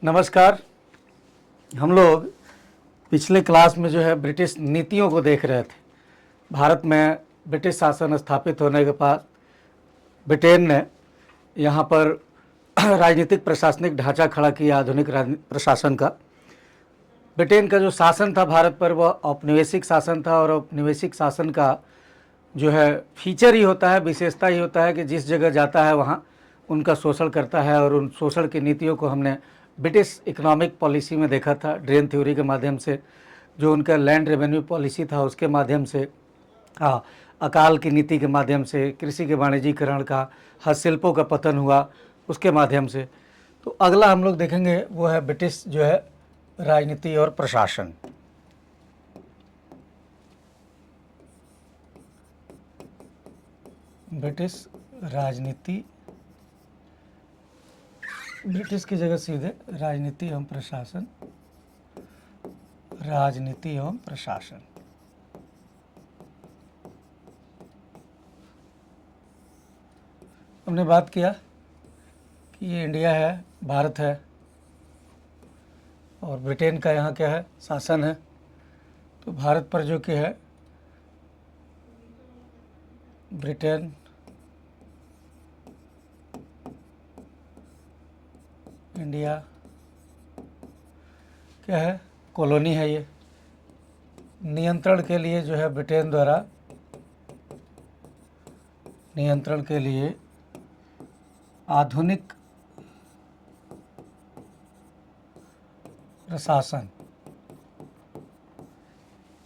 नमस्कार। हम लोग पिछले क्लास में जो है ब्रिटिश नीतियों को देख रहे थे। भारत में ब्रिटिश शासन स्थापित होने के बाद ब्रिटेन ने यहाँ पर राजनीतिक प्रशासनिक ढांचा खड़ा किया आधुनिक प्रशासन का। ब्रिटेन का जो शासन था भारत पर वह औपनिवेशिक शासन था, और औपनिवेशिक शासन का जो है फीचर ही होता है, विशेषता ही होता है कि जिस जगह जाता है वहाँ उनका शोषण करता है। और उन शोषण की नीतियों को हमने ब्रिटिश इकोनॉमिक पॉलिसी में देखा था, ड्रेन थ्योरी के माध्यम से, जो उनका लैंड रेवेन्यू पॉलिसी था उसके माध्यम से, अकाल की नीति के माध्यम से, कृषि के वाणिज्यीकरण का, हस्तशिल्पों का पतन हुआ उसके माध्यम से। तो अगला हम लोग देखेंगे वो है ब्रिटिश जो है राजनीति और प्रशासन। ब्रिटिश राजनीति, ब्रिटिश की जगह सीधे राजनीति एवं प्रशासन, राजनीति एवं प्रशासन। हमने बात किया कि ये इंडिया है, भारत है, और ब्रिटेन का यहाँ क्या है, शासन है। तो भारत पर जो कि है ब्रिटेन, इंडिया क्या है, कॉलोनी है। ये नियंत्रण के लिए जो है ब्रिटेन द्वारा, नियंत्रण के लिए आधुनिक प्रशासन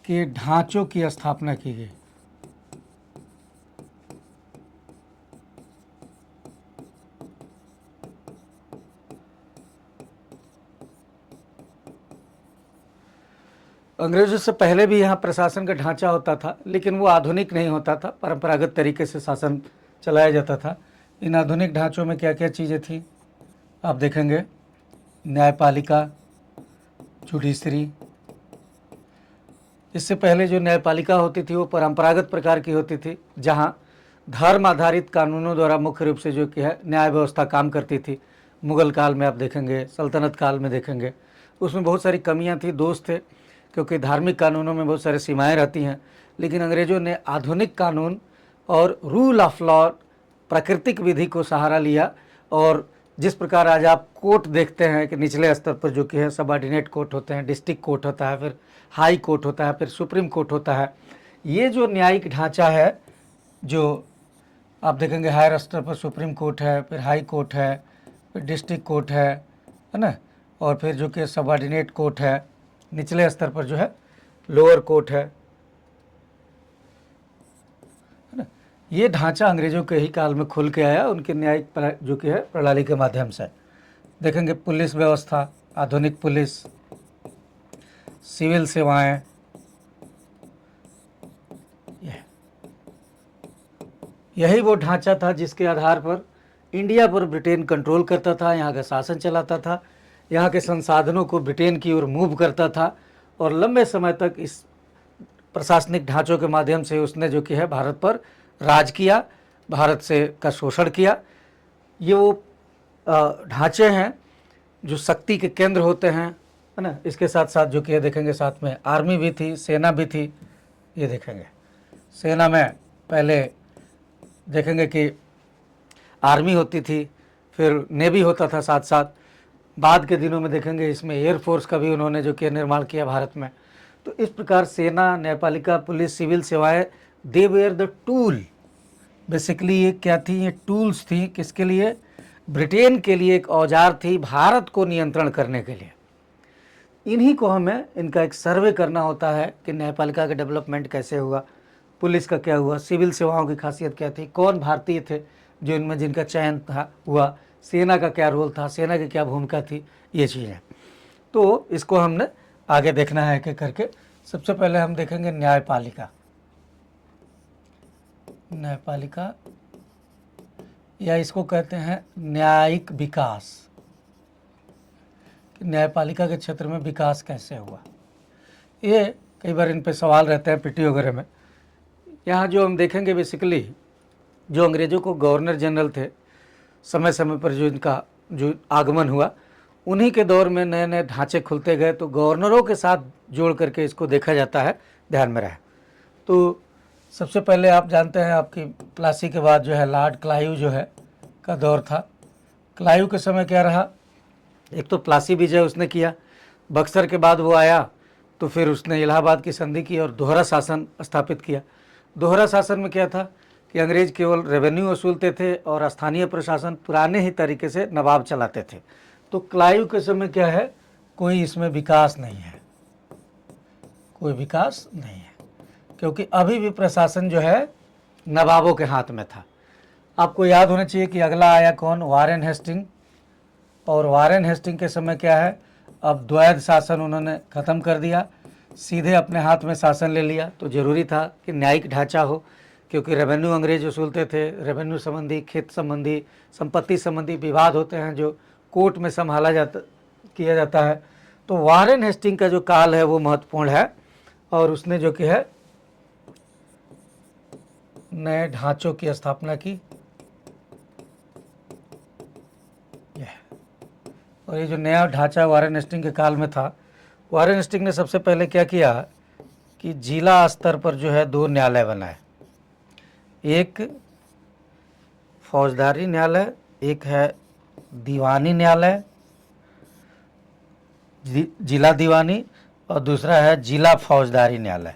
के ढांचों की स्थापना की गई। अंग्रेजों से पहले भी यहाँ प्रशासन का ढांचा होता था, लेकिन वो आधुनिक नहीं होता था, परंपरागत तरीके से शासन चलाया जाता था। इन आधुनिक ढांचों में क्या क्या चीज़ें थी आप देखेंगे। न्यायपालिका, जुडिशरी। इससे पहले जो न्यायपालिका होती थी वो परंपरागत प्रकार की होती थी, जहाँ धर्म आधारित कानूनों द्वारा मुख्य रूप से जो कि है न्याय व्यवस्था काम करती थी। मुगल काल में आप देखेंगे, सल्तनत काल में देखेंगे, उसमें बहुत सारी कमियाँ थी, दोष थे, क्योंकि धार्मिक कानूनों में बहुत सारी सीमाएं रहती हैं। लेकिन अंग्रेज़ों ने आधुनिक कानून और रूल ऑफ लॉ, प्राकृतिक विधि को सहारा लिया। और जिस प्रकार आज आप कोर्ट देखते हैं कि निचले स्तर पर जो कि है सबऑर्डिनेट कोर्ट होते हैं, डिस्ट्रिक्ट कोर्ट होता है, फिर हाई कोर्ट होता है, फिर सुप्रीम कोर्ट होता है। ये जो न्यायिक ढांचा है, जो आप देखेंगे हायर स्तर पर सुप्रीम कोर्ट है, फिर हाई कोर्ट है, फिर डिस्ट्रिक्ट कोर्ट है ना, और फिर जो कि सबऑर्डिनेट कोर्ट है, निचले स्तर पर जो है लोअर कोर्ट है ना। ये ढांचा अंग्रेजों के ही काल में खुल के आया, उनके न्यायिक जो कि है प्रणाली के माध्यम से। देखेंगे पुलिस व्यवस्था, आधुनिक पुलिस, सिविल सेवाएं, यही वो ढांचा था जिसके आधार पर इंडिया पर ब्रिटेन कंट्रोल करता था, यहाँ का शासन चलाता था, यहाँ के संसाधनों को ब्रिटेन की ओर मूव करता था। और लंबे समय तक इस प्रशासनिक ढांचों के माध्यम से उसने जो कि है भारत पर राज किया, भारत से का शोषण किया। ये वो ढांचे हैं जो शक्ति के केंद्र होते हैं, है ना। इसके साथ साथ जो कि है देखेंगे, साथ में आर्मी भी थी, सेना भी थी। ये देखेंगे सेना में पहले देखेंगे कि आर्मी होती थी, फिर नेवी होता था साथ साथ। बाद के दिनों में देखेंगे इसमें एयरफोर्स का भी उन्होंने जो कि निर्माण किया भारत में। तो इस प्रकार सेना, न्यायपालिका, पुलिस, सिविल सेवाएं, दे वेयर द टूल। बेसिकली ये क्या थी, ये टूल्स थी किसके लिए, ब्रिटेन के लिए एक औजार थी भारत को नियंत्रण करने के लिए। इन्हीं को हमें इनका एक सर्वे करना होता है कि न्यायपालिका का डेवलपमेंट कैसे हुआ, पुलिस का क्या हुआ, सिविल सेवाओं की खासियत क्या थी, कौन भारतीय थे जो इनमें जिनका चयन था हुआ, सेना का क्या रोल था, सेना की क्या भूमिका थी, ये चीज़ें। तो इसको हमने आगे देखना है कि करके। सबसे पहले हम देखेंगे न्यायपालिका। न्यायपालिका, या इसको कहते हैं न्यायिक विकास। न्यायपालिका के क्षेत्र में विकास कैसे हुआ, ये कई बार इन पे सवाल रहते हैं पीटी वगैरह में। यहाँ जो हम देखेंगे बेसिकली जो अंग्रेज़ों को गवर्नर जनरल थे, समय समय पर जो इनका जो आगमन हुआ उन्हीं के दौर में नए नए ढांचे खुलते गए, तो गवर्नरों के साथ जोड़ करके इसको देखा जाता है, ध्यान में रहे। तो सबसे पहले आप जानते हैं, आपकी प्लासी के बाद जो है लॉर्ड क्लाइव जो है का दौर था। क्लाइव के समय क्या रहा, एक तो प्लासी विजय उसने किया, बक्सर के बाद वो आया तो फिर उसने इलाहाबाद की संधि की और दोहरा शासन स्थापित किया। दोहरा शासन में क्या था कि अंग्रेज केवल रेवेन्यू वसूलते थे और स्थानीय प्रशासन पुराने ही तरीके से नवाब चलाते थे। तो क्लाइव के समय क्या है, कोई इसमें विकास नहीं है, कोई विकास नहीं है, क्योंकि अभी भी प्रशासन जो है नवाबों के हाथ में था। आपको याद होना चाहिए कि अगला आया कौन, वारेन हेस्टिंग। और वारेन हेस्टिंग के समय क्या है, अब द्वैध शासन उन्होंने ख़त्म कर दिया, सीधे अपने हाथ में शासन ले लिया। तो ज़रूरी था कि न्यायिक ढांचा हो, क्योंकि रेवेन्यू अंग्रेज वसूलते थे। रेवेन्यू संबंधी, खेत संबंधी, संपत्ति संबंधी विवाद होते हैं जो कोर्ट में संभाला किया जाता है। तो वारेन हेस्टिंग का जो काल है वो महत्वपूर्ण है, और उसने जो कि है नए ढांचों की स्थापना की। और ये जो नया ढांचा वारेन हेस्टिंग के काल में था, वारेन हेस्टिंग ने सबसे पहले क्या किया कि जिला स्तर पर जो है 2 न्यायालय बनाए, एक फौजदारी न्यायालय, एक है दीवानी न्यायालय, जिला दीवानी, और दूसरा है जिला फौजदारी न्यायालय।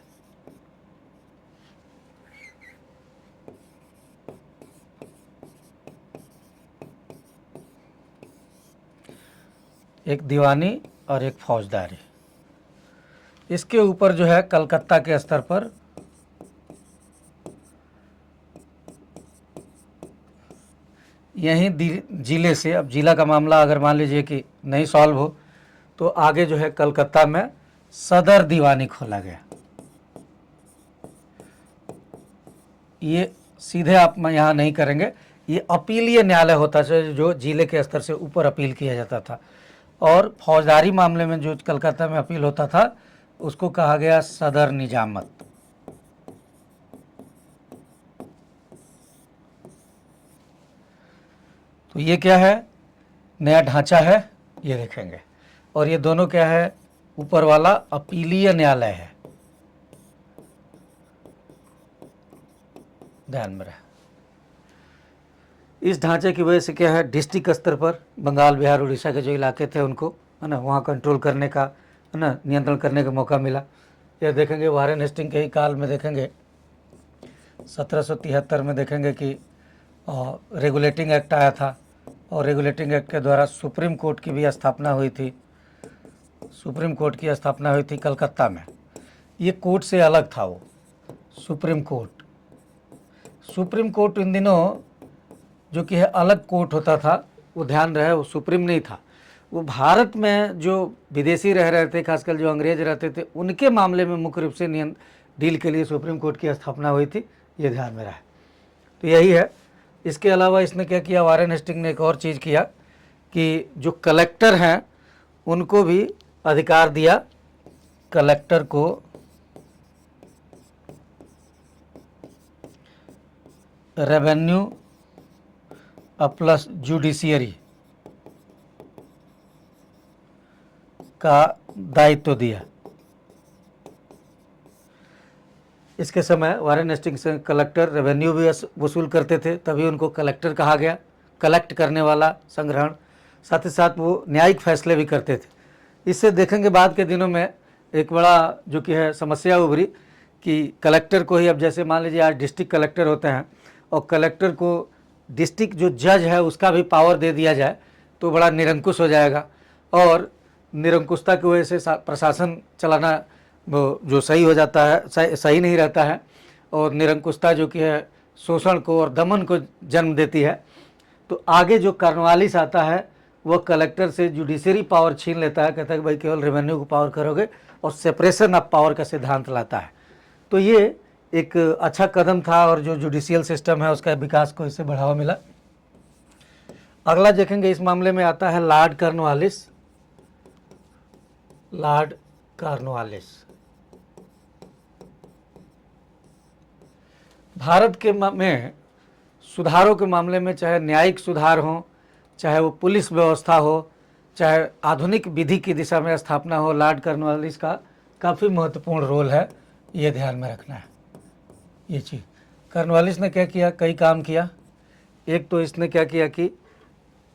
एक दीवानी और एक फौजदारी। इसके ऊपर जो है कलकत्ता के स्तर पर यहीं जिले से, अब जिला का मामला अगर मान लीजिए कि नहीं सॉल्व हो तो आगे जो है कलकत्ता में सदर दीवानी खोला गया। ये सीधे आप यहाँ नहीं करेंगे, ये अपीलीय न्यायालय होता है जो जिले के स्तर से ऊपर अपील किया जाता था। और फौजदारी मामले में जो कलकत्ता में अपील होता था उसको कहा गया सदर निजामत। तो ये क्या है, नया ढांचा है, ये देखेंगे। और ये दोनों क्या है, ऊपर वाला अपीलीय न्यायालय है, ध्यान में रहे। इस ढांचे की वजह से क्या है, डिस्ट्रिक्ट स्तर पर बंगाल, बिहार, उड़ीसा के जो इलाके थे उनको है ना वहाँ कंट्रोल करने का, है ना, नियंत्रण करने का मौका मिला। यह देखेंगे वारेन हेस्टिंग के ही काल में देखेंगे 1773 में देखेंगे कि रेगुलेटिंग एक्ट आया था, और रेगुलेटिंग एक्ट के द्वारा सुप्रीम कोर्ट की भी स्थापना हुई थी। सुप्रीम कोर्ट की स्थापना हुई थी कलकत्ता में। ये कोर्ट से अलग था वो सुप्रीम कोर्ट। सुप्रीम कोर्ट इन दिनों जो कि है अलग कोर्ट होता था, वो ध्यान रहे वो सुप्रीम नहीं था। वो भारत में जो विदेशी रह रहे थे, खासकर जो अंग्रेज रहते थे, उनके मामले में मुख्य रूप से डील के लिए सुप्रीम कोर्ट की स्थापना हुई थी, ये ध्यान में रहा। तो यही है। इसके अलावा इसने क्या किया, वारेन हेस्टिंग ने एक और चीज़ किया कि जो कलेक्टर हैं उनको भी अधिकार दिया। कलेक्टर को रेवेन्यू प्लस जुडिशियरी का दायित्व दिया। इसके समय वारेन हेस्टिंग से कलेक्टर रेवेन्यू भी वसूल करते थे, तभी उनको कलेक्टर कहा गया, कलेक्ट करने वाला, संग्रहण। साथ ही साथ वो न्यायिक फैसले भी करते थे। इससे देखेंगे बाद के दिनों में एक बड़ा जो कि है समस्या उभरी कि कलेक्टर को ही, अब जैसे मान लीजिए आज डिस्ट्रिक्ट कलेक्टर होते हैं और कलेक्टर को डिस्ट्रिक्ट जो जज है उसका भी पावर दे दिया जाए तो बड़ा निरंकुश हो जाएगा, और निरंकुशता की वजह से प्रशासन चलाना वो जो सही हो जाता है, सही नहीं रहता है। और निरंकुशता जो कि है शोषण को और दमन को जन्म देती है। तो आगे जो कार्नवालिस आता है वो कलेक्टर से जुडिशरी पावर छीन लेता है, कहता है कि भाई केवल रेवेन्यू को पावर करोगे, और सेपरेशन ऑफ पावर का सिद्धांत लाता है। तो ये एक अच्छा कदम था, और जो जुडिशियल सिस्टम है उसका विकास को इससे बढ़ावा मिला। अगला देखेंगे इस मामले में आता है Lord Cornwallis. Lord Cornwallis Bharat के में सुधारों के मामले में, चाहे न्यायिक सुधार हो, चाहे वो पुलिस व्यवस्था हो, चाहे आधुनिक विधि की दिशा में स्थापना हो, लॉर्ड कॉर्नवालिस का काफ़ी महत्वपूर्ण रोल है, ये ध्यान में रखना है ये चीज़। कॉर्नवालिस ने क्या किया, कई काम किया। एक तो इसने क्या किया कि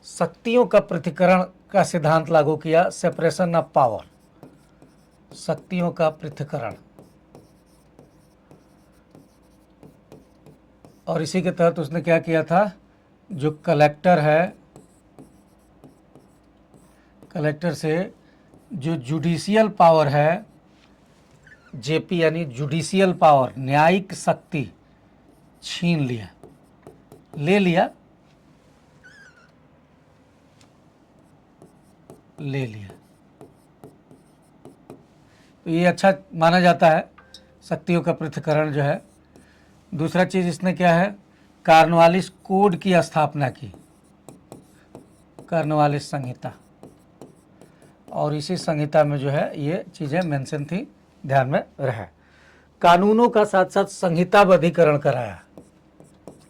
शक्तियों का पृथक्करण का सिद्धांत लागू किया, सेपरेशन ऑफ पावर, शक्तियों का पृथक्करण। और इसी के तहत उसने क्या किया था, जो कलेक्टर है, कलेक्टर से जो जुडिशियल पावर है, जेपी यानी जुडिशियल पावर, न्यायिक शक्ति छीन लिया, ले लिया, तो ये अच्छा माना जाता है, शक्तियों का पृथक्करण जो है। दूसरा चीज़ इसने क्या है, कॉर्नवालिस कोड की स्थापना की, कॉर्नवालिस संहिता, और इसी संहिता में जो है ये चीज़ें मेंशन थी, ध्यान में रहे। कानूनों का साथ साथ संहिताबद्धीकरण कराया,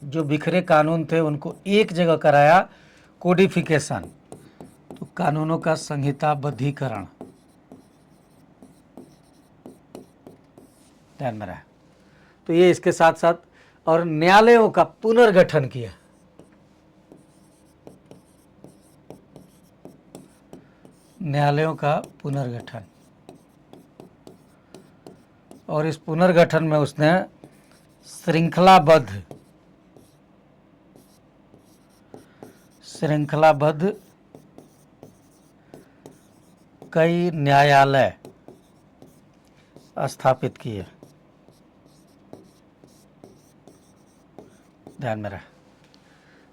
जो बिखरे कानून थे उनको एक जगह कराया, कोडिफिकेशन, तो कानूनों का संहिताबद्धीकरण, ध्यान में रहे। तो ये इसके साथ साथ, और न्यायालयों का पुनर्गठन किया, न्यायालयों का पुनर्गठन, और इस पुनर्गठन में उसने श्रृंखलाबद्ध कई न्यायालय स्थापित किए, ध्यान में रहे।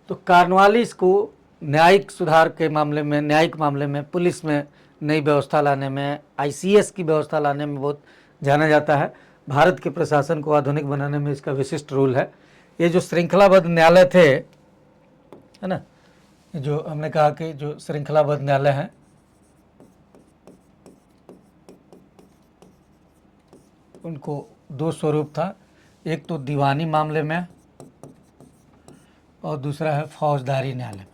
तो कॉर्नवालिस को न्यायिक सुधार के मामले में, न्यायिक मामले में, पुलिस में नई व्यवस्था लाने में, आईसीएस की व्यवस्था लाने में बहुत जाना जाता है। भारत के प्रशासन को आधुनिक बनाने में इसका विशिष्ट रोल है। ये जो श्रृंखलाबद्ध न्यायालय थे, है ना, जो हमने कहा कि जो श्रृंखलाबद्ध न्यायालय हैं, उनको दो स्वरूप था, एक तो दीवानी मामले में और दूसरा है फौजदारी न्यायालय में।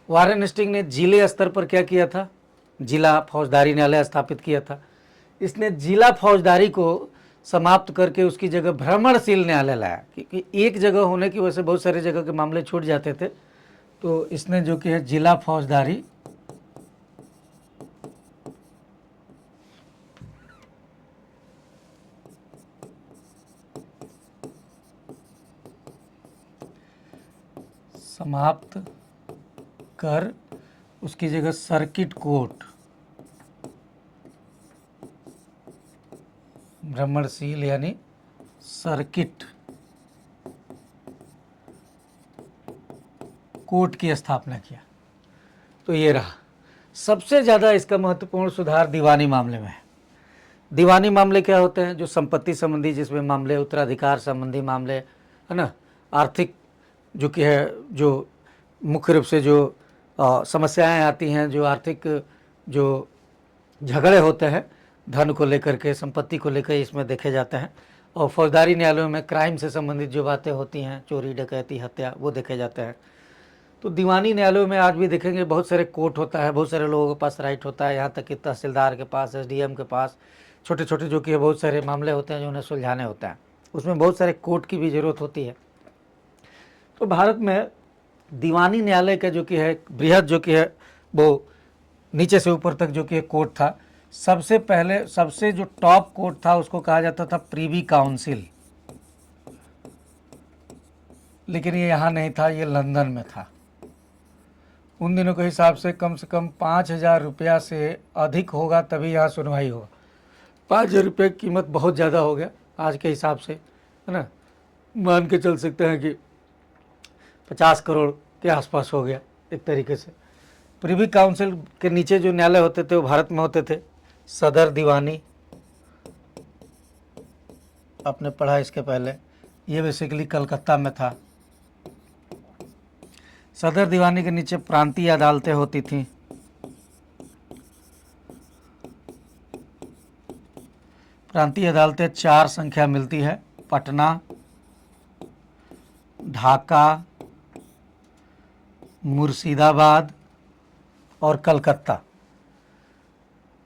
वारेन हेस्टिंग ने जिले स्तर पर क्या किया था, जिला फौजदारी न्यायालय स्थापित किया था। इसने जिला फौजदारी को समाप्त करके उसकी जगह भ्रमणशील न्यायालय लाया, क्योंकि एक जगह होने की वजह से बहुत सारे जगह के मामले छूट जाते थे। तो इसने जो कि है जिला फौजदारी समाप्त कर उसकी जगह सर्किट कोर्ट, भ्रमणशील यानी सर्किट कोर्ट की स्थापना किया। तो ये रहा सबसे ज़्यादा इसका महत्वपूर्ण सुधार दीवानी मामले में है। दीवानी मामले क्या होते हैं, जो संपत्ति संबंधी जिसमें मामले, उत्तराधिकार संबंधी मामले, है ना, आर्थिक जो कि है, जो मुख्य रूप से जो समस्याएं आती हैं, जो आर्थिक जो झगड़े होते हैं धन को लेकर के, संपत्ति को लेकर, इसमें देखे जाते हैं। और फौजदारी न्यायालयों में क्राइम से संबंधित जो बातें होती हैं, चोरी डकैती हत्या, वो देखे जाते हैं। तो दीवानी न्यायालयों में आज भी देखेंगे बहुत सारे कोर्ट होता है, बहुत सारे लोगों के पास राइट होता है, यहाँ तक कि तहसीलदार के पास, एसडीएम के पास, छोटे छोटे जो कि बहुत सारे मामले होते हैं जो उन्हें सुलझाने होते हैं, उसमें बहुत सारे कोर्ट की भी ज़रूरत होती है। तो भारत में दीवानी न्यायालय का जो कि है बृहद जो कि है वो नीचे से ऊपर तक जो कि कोर्ट था। सबसे पहले सबसे जो टॉप कोर्ट था उसको कहा जाता था प्रीवी काउंसिल, लेकिन ये यहाँ नहीं था, ये लंदन में था। उन दिनों के हिसाब से कम 5,000 रुपया से अधिक होगा तभी यहाँ सुनवाई होगा। 5,000 रुपये की कीमत बहुत ज़्यादा हो गया आज के हिसाब से, है ना, मान के चल सकते हैं कि 50 करोड़ के आसपास हो गया एक तरीके से। प्रीवी काउंसिल के नीचे जो न्यायालय होते थे वो भारत में होते थे। सदर दीवानी आपने पढ़ा इसके पहले, ये बेसिकली कलकत्ता में था। सदर दीवानी के नीचे प्रांतीय अदालतें होती थीं। प्रांतीय अदालतें 4 संख्या मिलती है, पटना, ढाका, मुर्शिदाबाद और कलकत्ता।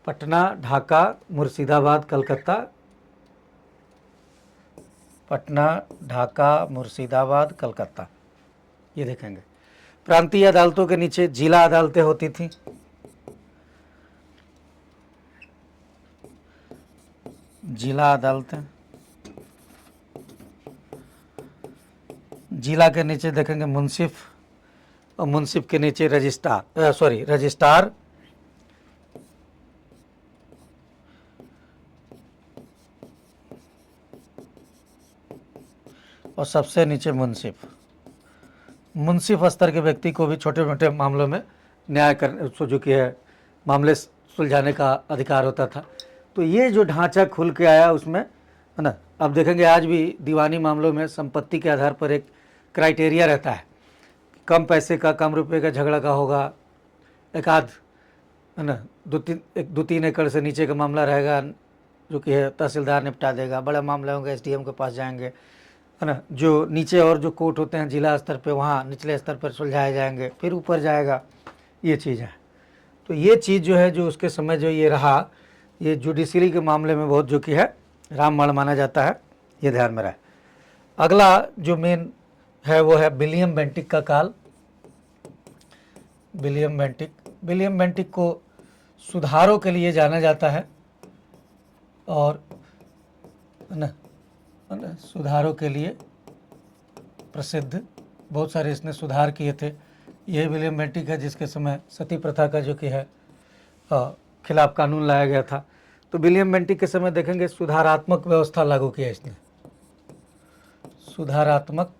पटना, ढाका, मुर्शिदाबाद, कलकत्ता। पटना, ढाका, मुर्शिदाबाद, कलकत्ता, ये देखेंगे। प्रांतीय अदालतों के नीचे जिला अदालतें होती थी। जिला अदालतें, जिला के नीचे देखेंगे मुंसिफ, और मुंसिफ के नीचे रजिस्ट्रार। और सबसे नीचे मुंसिफ। मुंसिफ स्तर के व्यक्ति को भी छोटे मोटे मामलों में न्याय कर जो कि है मामले सुलझाने का अधिकार होता था। तो ये जो ढांचा खुल के आया उसमें, है ना। अब देखेंगे आज भी दीवानी मामलों में संपत्ति के आधार पर एक क्राइटेरिया रहता है, कम पैसे का, कम रुपए का झगड़ा का होगा, एक आध, है ना, दो तीन एकड़ से नीचे का मामला रहेगा जो कि है तहसीलदार निपटा देगा। बड़े मामले होंगे एसडीएम के पास जाएंगे, है ना। जो नीचे और जो कोर्ट होते हैं जिला स्तर पे, वहाँ निचले स्तर पर सुलझाए जाएंगे, फिर ऊपर जाएगा, ये चीज़ है। तो ये चीज़ जो है, जो उसके समय जो ये रहा, ये जुडिशरी के मामले में बहुत जो कि है रामबाण माना जाता है, ये ध्यान में रहे। अगला जो मेन है वो है विलियम बेंटिक का काल। विलियम बेंटिक को सुधारों के लिए जाना जाता है, और सुधारों के लिए प्रसिद्ध, बहुत सारे इसने सुधार किए थे। यही विलियम बेंटिक है जिसके समय सती प्रथा का जो कि है खिलाफ कानून लाया गया था। तो विलियम बेंटिक के समय देखेंगे सुधारात्मक व्यवस्था लागू किया इसने, सुधारात्मक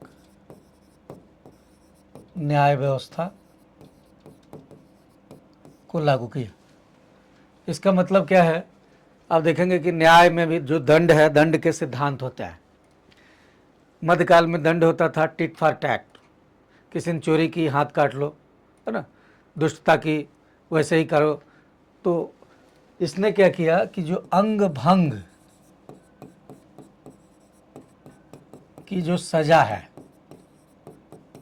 न्याय व्यवस्था को लागू किया। इसका मतलब क्या है, आप देखेंगे कि न्याय में भी जो दंड है, दंड के सिद्धांत होता है। मध्यकाल में दंड होता था टिट फॉर टैट, किसी ने चोरी की हाथ काट लो, है ना, दुष्टता की वैसे ही करो। तो इसने क्या किया कि जो अंग भंग की जो सजा है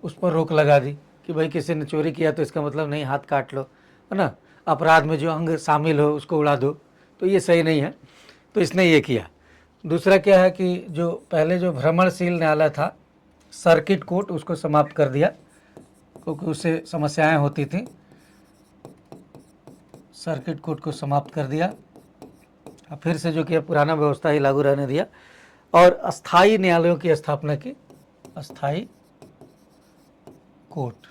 उस पर रोक लगा दी कि भाई किसी ने चोरी किया तो इसका मतलब नहीं हाथ काट लो, है ना, अपराध में जो अंग शामिल हो उसको उड़ा दो, तो ये सही नहीं है। तो इसने ये किया। दूसरा क्या है कि जो पहले जो भ्रमणशील न्यायालय था, सर्किट कोर्ट, उसको समाप्त कर दिया क्योंकि उससे समस्याएं होती थी। सर्किट कोर्ट को समाप्त कर दिया, फिर से जो कि पुराना व्यवस्था ही लागू रहने दिया, और अस्थाई न्यायालयों की स्थापना की, अस्थाई कोर्ट।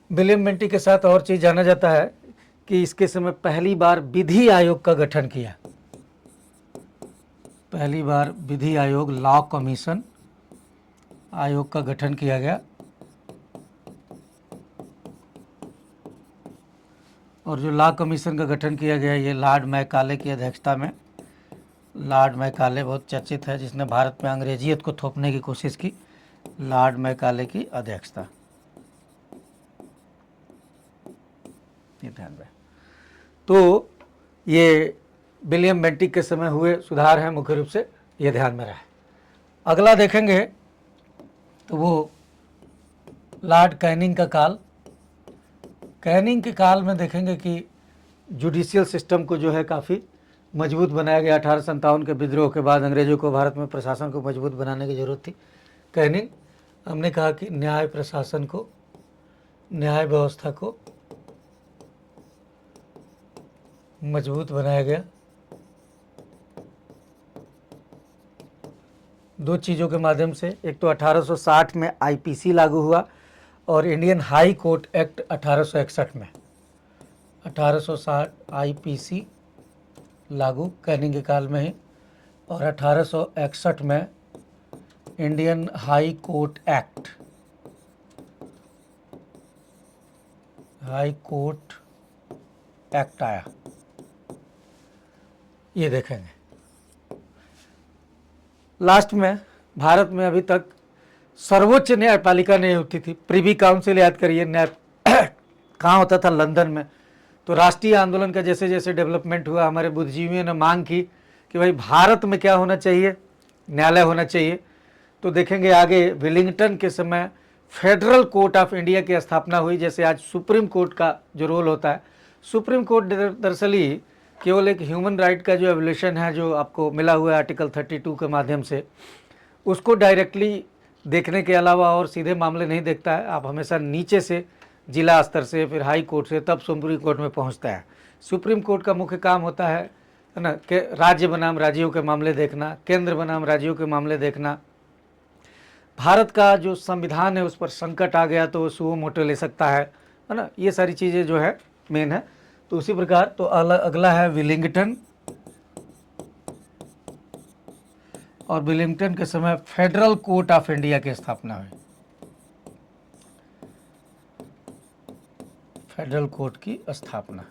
विलियम बेंटिक के साथ और चीज जाना जाता है कि इसके समय पहली बार विधि आयोग का गठन किया। पहली बार विधि आयोग, लॉ कमीशन आयोग का गठन किया गया, और जो लॉ कमीशन का गठन किया गया ये लॉर्ड मैकाले की अध्यक्षता में। लॉर्ड मैकाले बहुत चर्चित है, जिसने भारत में अंग्रेजियत को थोपने की कोशिश की। लॉर्ड मैकाले की अध्यक्षता, ये ध्यान रहे। तो ये विलियम बेंटिक के समय हुए सुधार हैं मुख्य रूप से, ये ध्यान में रहे। अगला देखेंगे तो वो लॉर्ड कैनिंग का काल। कैनिंग के काल में देखेंगे कि जुडिशियल सिस्टम को जो है काफ़ी मजबूत बनाया गया। 1857 के विद्रोह के बाद अंग्रेजों को भारत में प्रशासन को मजबूत बनाने की जरूरत थी। कैनिंग, हमने कहा कि न्याय प्रशासन को, न्याय व्यवस्था को मजबूत बनाया गया। दो चीज़ों के माध्यम से, एक तो 1860 में आईपीसी लागू हुआ, और इंडियन हाई कोर्ट एक्ट 1861 में। 1860 आईपीसी लागू कैनिंग के काल में ही, और 1861 में Indian high court act, high court act आया, ये देखेंगे। लास्ट में भारत में अभी तक सर्वोच्च न्यायपालिका नहीं होती थी, प्रिवी काउंसिल, याद करिए न्याय कहाँ होता था, लंदन में। तो राष्ट्रीय आंदोलन का जैसे जैसे डेवलपमेंट हुआ, हमारे बुद्धिजीवियों ने मांग की कि भाई भारत में क्या होना चाहिए, न्यायालय होना चाहिए। तो देखेंगे आगे वेलिंगटन के समय फेडरल कोर्ट ऑफ इंडिया की स्थापना हुई। जैसे आज सुप्रीम कोर्ट का जो रोल होता है, सुप्रीम कोर्ट दरअसल ही केवल एक ह्यूमन राइट का जो एवोल्यूशन है जो आपको मिला हुआ है आर्टिकल 32 के माध्यम से, उसको डायरेक्टली देखने के अलावा और सीधे मामले नहीं देखता है। आप हमेशा नीचे से, जिला स्तर से, फिर हाई कोर्ट से, तब सुप्रीम कोर्ट में पहुंचता है। सुप्रीम कोर्ट का मुख्य काम होता है ना कि राज्य बनाम राज्यों के मामले देखना, केंद्र बनाम राज्यों के मामले देखना। भारत का जो संविधान है उस पर संकट आ गया तो सुओ मोटो ले सकता है ना, ये सारी चीज़ें जो है मेन है। तो उसी प्रकार तो अगला है विलिंगटन, और विलिंगटन के समय फेडरल कोर्ट ऑफ इंडिया की स्थापना हुई, फेडरल कोर्ट की स्थापना।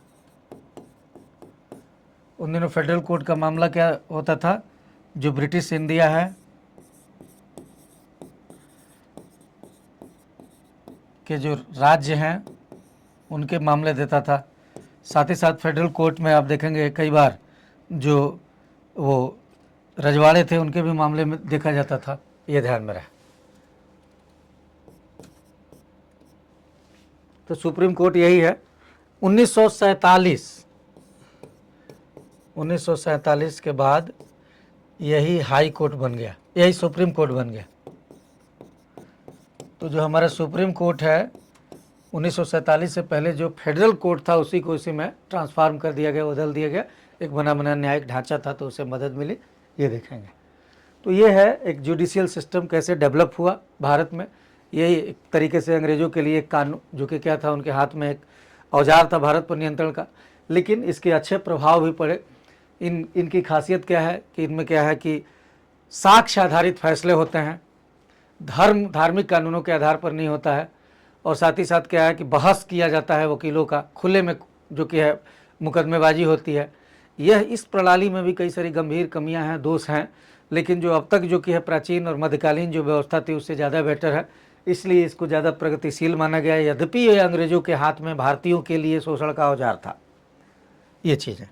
उन दिनों फेडरल कोर्ट का मामला क्या होता था, जो ब्रिटिश इंडिया है के जो राज्य हैं उनके मामले देता था। साथ ही साथ फेडरल कोर्ट में आप देखेंगे कई बार जो वो रजवाड़े थे उनके भी मामले में देखा जाता था, ये ध्यान में रहे। तो सुप्रीम कोर्ट यही है। 1947 के बाद यही हाई कोर्ट बन गया, यही सुप्रीम कोर्ट बन गया। तो जो हमारा सुप्रीम कोर्ट है 1947 से पहले जो फेडरल कोर्ट था उसी को इसी में ट्रांसफार्म कर दिया गया, बदल दिया गया। एक बना बना न्यायिक ढांचा था तो उसे मदद मिली, ये देखेंगे। तो ये है एक जुडिशियल सिस्टम कैसे डेवलप हुआ भारत में। यही एक तरीके से अंग्रेज़ों के लिए एक कानून, जो कि क्या था, उनके हाथ में एक औजार था भारत पर नियंत्रण का, लेकिन इसके अच्छे प्रभाव भी पड़े। इनकी खासियत क्या है कि इनमें क्या है कि साक्ष्य आधारित फैसले होते हैं, धार्मिक कानूनों के आधार पर नहीं होता है। और साथ ही साथ क्या है कि बहस किया जाता है वकीलों का खुले में, जो कि है मुकदमेबाजी होती है। यह इस प्रणाली में भी कई सारी गंभीर कमियां हैं, दोष हैं, लेकिन जो अब तक जो कि है प्राचीन और मध्यकालीन जो व्यवस्था थी उससे ज़्यादा बेटर है, इसलिए इसको ज़्यादा प्रगतिशील माना गया है। यद्यपि ये अंग्रेज़ों के हाथ में भारतीयों के लिए शोषण का औजार था, ये चीज़ है।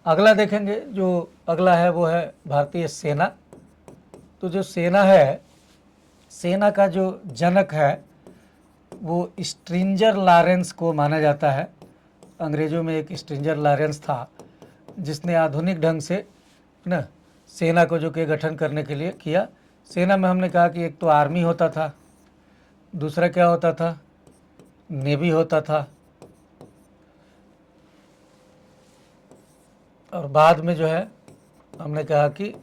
अगला देखेंगे, जो अगला है वो है भारतीय सेना। तो जो सेना है, सेना का जो जनक है वो स्ट्रिंजर लॉरेंस को माना जाता है। अंग्रेज़ों में एक स्ट्रिंजर लॉरेंस था जिसने आधुनिक ढंग से ना सेना को जो कि गठन करने के लिए किया। सेना में हमने कहा कि एक तो आर्मी होता था, दूसरा क्या होता था, नेवी होता था, और बाद में जो है हमने कहा कि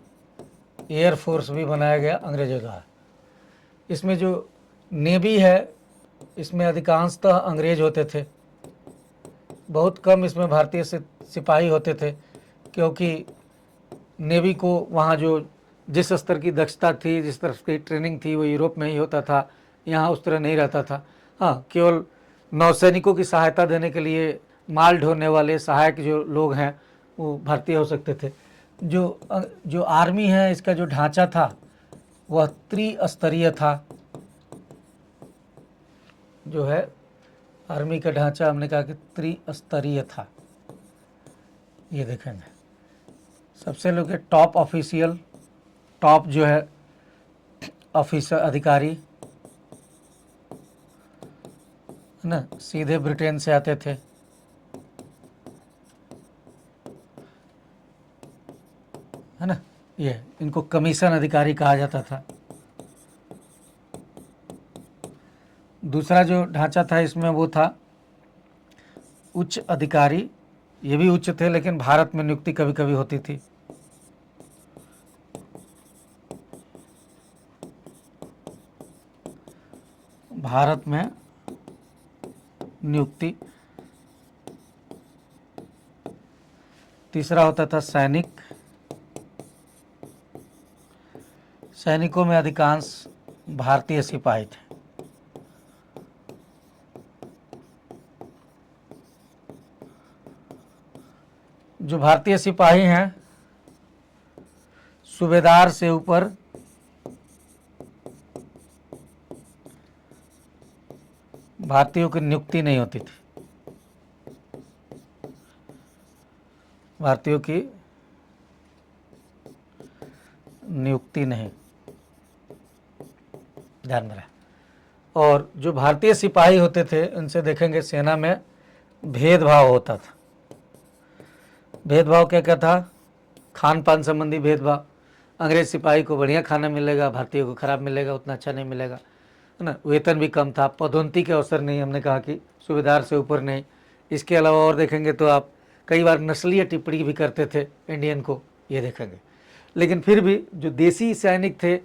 एयर फोर्स भी बनाया गया अंग्रेज़ों द्वारा। इसमें जो नेवी है इसमें अधिकांशतः अंग्रेज होते थे, बहुत कम इसमें भारतीय सिपाही होते थे, क्योंकि नेवी को वहाँ जो जिस स्तर की दक्षता थी, जिस तरह की ट्रेनिंग थी, वो यूरोप में ही होता था, यहाँ उस तरह नहीं रहता था। हाँ, केवल नौसैनिकों की सहायता देने के लिए माल ढोने वाले सहायक जो लोग हैं वो भारतीय हो सकते थे। जो आर्मी है इसका जो ढांचा था वह त्रिस्तरीय था। जो है आर्मी का ढांचा हमने कहा कि त्रिस्तरीय था, ये देखेंगे। सबसे लोग के टॉप ऑफिशियल, टॉप जो है ऑफिसर अधिकारी है ना, सीधे ब्रिटेन से आते थे। है ना, ये इनको कमीशन अधिकारी कहा जाता था। दूसरा जो ढांचा था इसमें वो था उच्च अधिकारी, ये भी उच्च थे लेकिन भारत में नियुक्ति कभी कभी होती थी। भारत में नियुक्ति। तीसरा होता था सैनिक, सैनिकों में अधिकांश भारतीय सिपाही थे। जो भारतीय सिपाही हैं सूबेदार से ऊपर भारतीयों की नियुक्ति नहीं होती थी, भारतीयों की नियुक्ति नहीं, ध्यान में रहे। और जो भारतीय सिपाही होते थे उनसे देखेंगे सेना में भेदभाव होता था। भेदभाव क्या क्या था? खान पान संबंधी भेदभाव। अंग्रेज सिपाही को बढ़िया खाना मिलेगा, भारतीयों को खराब मिलेगा, उतना अच्छा नहीं मिलेगा, है ना। वेतन भी कम था, पदोन्नति के अवसर नहीं, हमने कहा कि सूबेदार से ऊपर नहीं। इसके अलावा और देखेंगे तो आप कई बार नस्लीय टिप्पणी भी करते थे इंडियन को, ये देखेंगे। लेकिन फिर भी जो देसी सैनिक थे,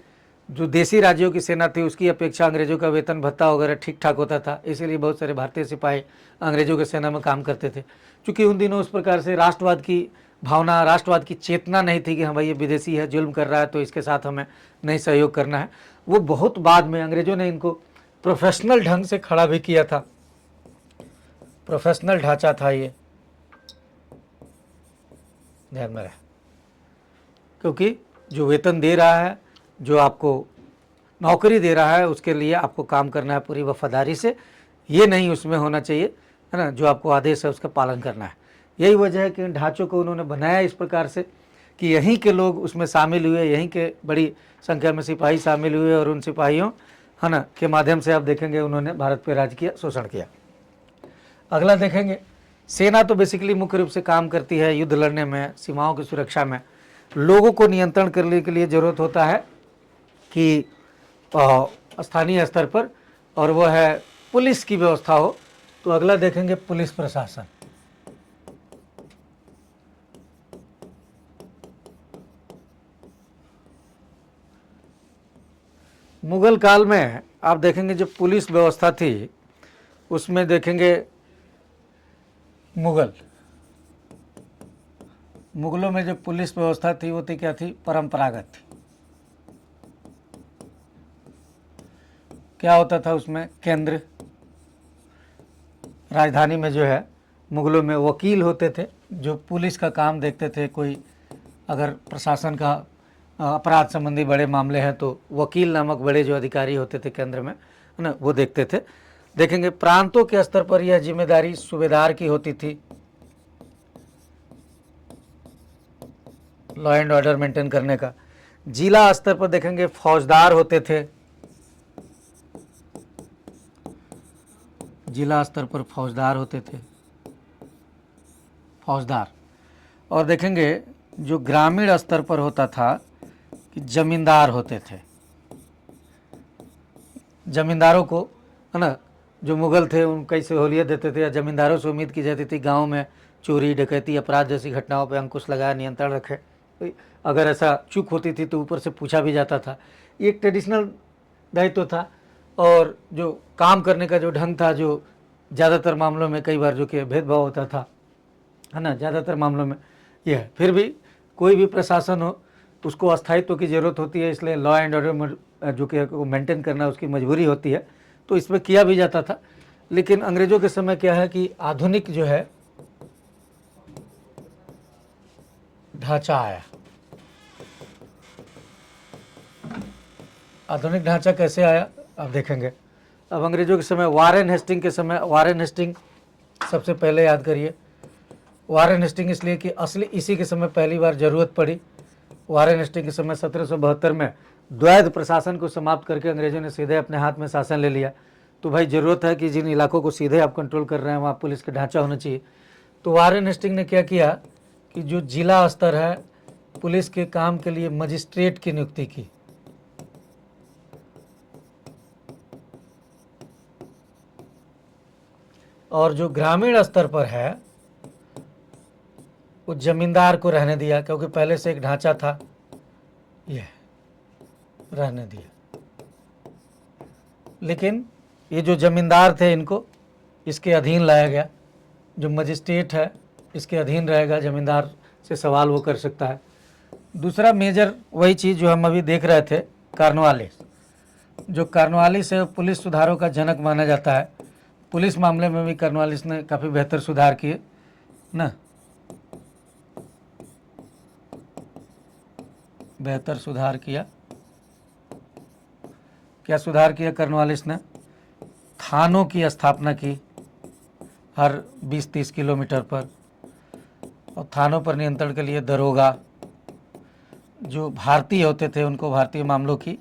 जो देसी राज्यों की सेना थी, उसकी अपेक्षा अंग्रेजों का वेतन भत्ता वगैरह ठीक ठाक होता था। इसीलिए बहुत सारे भारतीय सिपाही अंग्रेजों की सेना में काम करते थे। क्योंकि उन दिनों उस प्रकार से राष्ट्रवाद की भावना, राष्ट्रवाद की चेतना नहीं थी कि हाँ भाई ये विदेशी है, जुल्म कर रहा है, तो इसके साथ हमें नहीं सहयोग करना है। वो बहुत बाद में अंग्रेजों ने इनको प्रोफेशनल ढंग से खड़ा भी किया था। प्रोफेशनल ढांचा था ये, ध्यान में रहे। क्योंकि जो वेतन दे रहा है, जो आपको नौकरी दे रहा है, उसके लिए आपको काम करना है पूरी वफादारी से। ये नहीं उसमें होना चाहिए, है ना, जो आपको आदेश है उसका पालन करना है। यही वजह है कि इन ढांचों को उन्होंने बनाया इस प्रकार से कि यहीं के लोग उसमें शामिल हुए, यहीं के बड़ी संख्या में सिपाही शामिल हुए, और उन सिपाहियों, है ना, के माध्यम से आप देखेंगे उन्होंने भारत पर राज किया, शोषण किया। अगला देखेंगे, सेना तो बेसिकली मुख्य रूप से काम करती है युद्ध लड़ने में, सीमाओं की सुरक्षा में। लोगों को नियंत्रण करने के लिए ज़रूरत होता है कि स्थानीय स्तर पर, और वो है पुलिस की व्यवस्था हो। तो अगला देखेंगे पुलिस प्रशासन। मुगल काल में आप देखेंगे जो पुलिस व्यवस्था थी, उसमें देखेंगे मुगलों में जो पुलिस व्यवस्था थी वो थी क्या थी? परंपरागत थी। क्या होता था उसमें? केंद्र, राजधानी में जो है मुगलों में वकील होते थे जो पुलिस का काम देखते थे। कोई अगर प्रशासन का अपराध संबंधी बड़े मामले हैं तो वकील नामक बड़े जो अधिकारी होते थे केंद्र में, है ना, वो देखते थे। देखेंगे प्रांतों के स्तर पर यह जिम्मेदारी सूबेदार की होती थी, लॉ एंड ऑर्डर मेंटेन करने का। जिला स्तर पर देखेंगे फौजदार होते थे, जिला स्तर पर फौजदार होते थे, फौजदार। और देखेंगे जो ग्रामीण स्तर पर होता था कि जमींदार होते थे। जमींदारों को, है ना, जो मुगल थे उन कई सहूलियत देते थे, या जमींदारों से उम्मीद की जाती थी गांव में चोरी डकैती अपराध जैसी घटनाओं पर अंकुश लगाए, नियंत्रण रखे। अगर ऐसा चूक होती थी तो ऊपर से पूछा भी जाता था। एक ट्रेडिशनल दायित्व था। और जो काम करने का जो ढंग था, जो ज़्यादातर मामलों में कई बार जो कि भेदभाव होता था, है ना, ज़्यादातर मामलों में यह है। फिर भी कोई भी प्रशासन हो उसको अस्थायित्व की ज़रूरत होती है, इसलिए लॉ एंड ऑर्डर जो कि मेंटेन करना उसकी मजबूरी होती है, तो इसमें किया भी जाता था। लेकिन अंग्रेज़ों के समय क्या है कि आधुनिक जो है ढांचा आया। आधुनिक ढांचा कैसे आया आप देखेंगे। अब अंग्रेज़ों के समय वारेन हेस्टिंग के समय, वारेन हेस्टिंग सबसे पहले याद करिए। वारेन हेस्टिंग इसलिए कि असली इसी के समय पहली बार ज़रूरत पड़ी। वारेन हेस्टिंग के समय 1772 में द्वैध प्रशासन को समाप्त करके अंग्रेज़ों ने सीधे अपने हाथ में शासन ले लिया। तो भाई ज़रूरत है कि जिन इलाकों को सीधे आप कंट्रोल कर रहे हैं वहाँ पुलिस का ढांचा होना चाहिए। तो वारेन हेस्टिंग ने क्या किया कि जो जिला स्तर है पुलिस के काम के लिए मजिस्ट्रेट की नियुक्ति की। और जो ग्रामीण स्तर पर है वो जमींदार को रहने दिया, क्योंकि पहले से एक ढांचा था, यह रहने दिया। लेकिन ये जो जमींदार थे इनको इसके अधीन लाया गया। जो मजिस्ट्रेट है इसके अधीन रहेगा, जमींदार से सवाल वो कर सकता है। दूसरा मेजर वही चीज़ जो हम अभी देख रहे थे, कॉर्नवालिस। जो कॉर्नवालिस है पुलिस सुधारों का जनक माना जाता है। पुलिस मामले में भी कॉर्नवालिस ने काफ़ी बेहतर सुधार किए ना, बेहतर सुधार किया। क्या सुधार किया कॉर्नवालिस ने? थानों की स्थापना की हर 20-30 किलोमीटर पर, और थानों पर नियंत्रण के लिए दरोगा, जो भारतीय होते थे उनको भारतीय मामलों की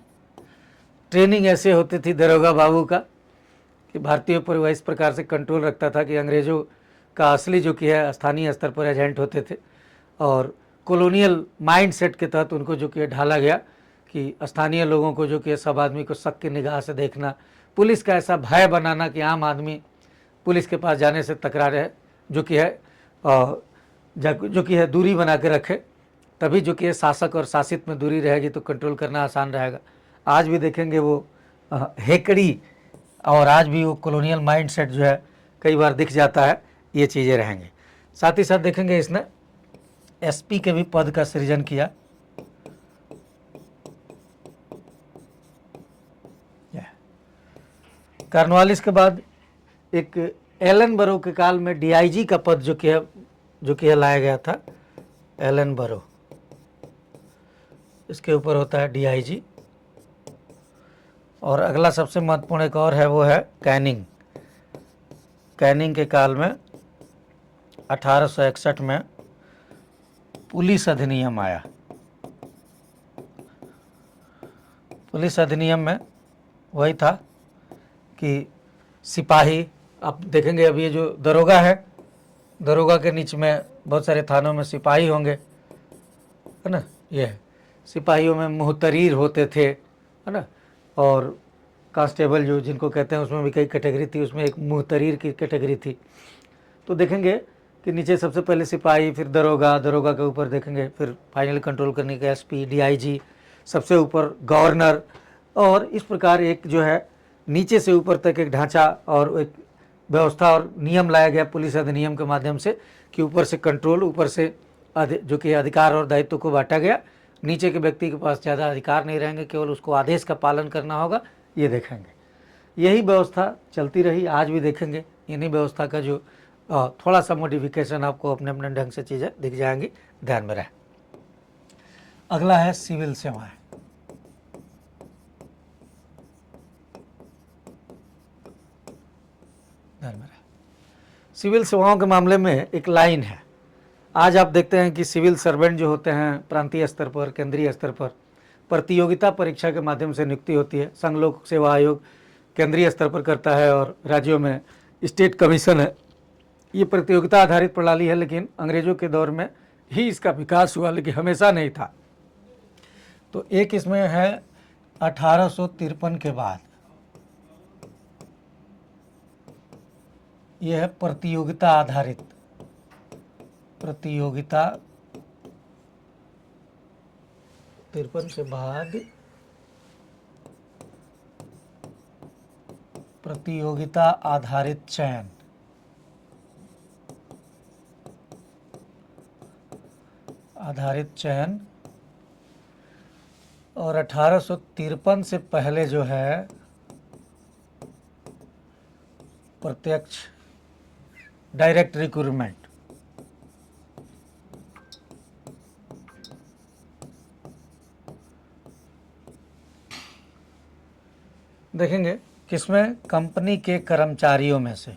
ट्रेनिंग ऐसे होती थी दरोगा बाबू का, कि भारतीयों पर वह इस प्रकार से कंट्रोल रखता था कि अंग्रेज़ों का असली जो कि है स्थानीय स्तर पर एजेंट होते थे और कॉलोनियल माइंडसेट के तहत उनको जो कि ढाला गया कि स्थानीय लोगों को जो कि सब आदमी को शक की निगाह से देखना, पुलिस का ऐसा भय बनाना कि आम आदमी पुलिस के पास जाने से तकरार है जो कि है जो कि है दूरी बना के रखे, तभी जो कि है शासक और शासित में दूरी रहेगी तो कंट्रोल करना आसान रहेगा। आज भी देखेंगे वो हेकड़ी और आज भी वो कॉलोनियल माइंडसेट जो है कई बार दिख जाता है, ये चीज़ें रहेंगे। साथ ही साथ देखेंगे इसने एसपी के भी पद का सृजन किया। कॉर्नवालिस के बाद एक एलन बरो के काल में डीआईजी का पद जो कि है लाया गया था, एलन बरो, इसके ऊपर होता है डीआईजी। और अगला सबसे महत्वपूर्ण एक और है, वो है कैनिंग। कैनिंग के काल में 1861 में पुलिस अधिनियम आया। पुलिस अधिनियम में वही था कि सिपाही, आप देखेंगे अब ये जो दरोगा है, दरोगा के नीचे में बहुत सारे थानों में सिपाही होंगे, है ना, ये सिपाहियों में मुहतरीर होते थे, है ना, और कांस्टेबल जो जिनको कहते हैं उसमें भी कई कैटेगरी थी, उसमें एक मुहतरीर की कैटेगरी थी। तो देखेंगे कि नीचे सबसे पहले सिपाही, फिर दरोगा, दरोगा के ऊपर देखेंगे फिर फाइनल कंट्रोल करने के एसपी, डीआईजी, सबसे ऊपर गवर्नर, और इस प्रकार एक जो है नीचे से ऊपर तक एक ढांचा और एक व्यवस्था और नियम लाया गया पुलिस अधिनियम के माध्यम से कि ऊपर से कंट्रोल, ऊपर से जो कि अधिकार और दायित्व को बांटा गया। नीचे के व्यक्ति के पास ज़्यादा अधिकार नहीं रहेंगे, केवल उसको आदेश का पालन करना होगा, ये देखेंगे। यही व्यवस्था चलती रही, आज भी देखेंगे। इन्हीं व्यवस्था का जो थोड़ा सा मॉडिफिकेशन आपको अपने अपने ढंग से चीज़ें दिख जाएंगी, ध्यान में रहे। अगला है सिविल सेवाएं। ध्यान में रहे, सिविल सेवाओं के मामले में एक लाइन है। आज आप देखते हैं कि सिविल सर्वेंट जो होते हैं प्रांतीय स्तर पर, केंद्रीय स्तर पर प्रतियोगिता परीक्षा के माध्यम से नियुक्ति होती है। संघ लोक सेवा आयोग केंद्रीय स्तर पर करता है और राज्यों में स्टेट कमीशन है। ये प्रतियोगिता आधारित प्रणाली है, लेकिन अंग्रेजों के दौर में ही इसका विकास हुआ, लेकिन हमेशा नहीं था। तो एक इसमें है 1853 के बाद, यह है प्रतियोगिता आधारित, प्रतियोगिता 53 के बाद प्रतियोगिता आधारित चयन, आधारित चयन। और 1853 से पहले जो है प्रत्यक्ष डायरेक्ट रिक्रूटमेंट। देखेंगे किसमें, कंपनी के कर्मचारियों में से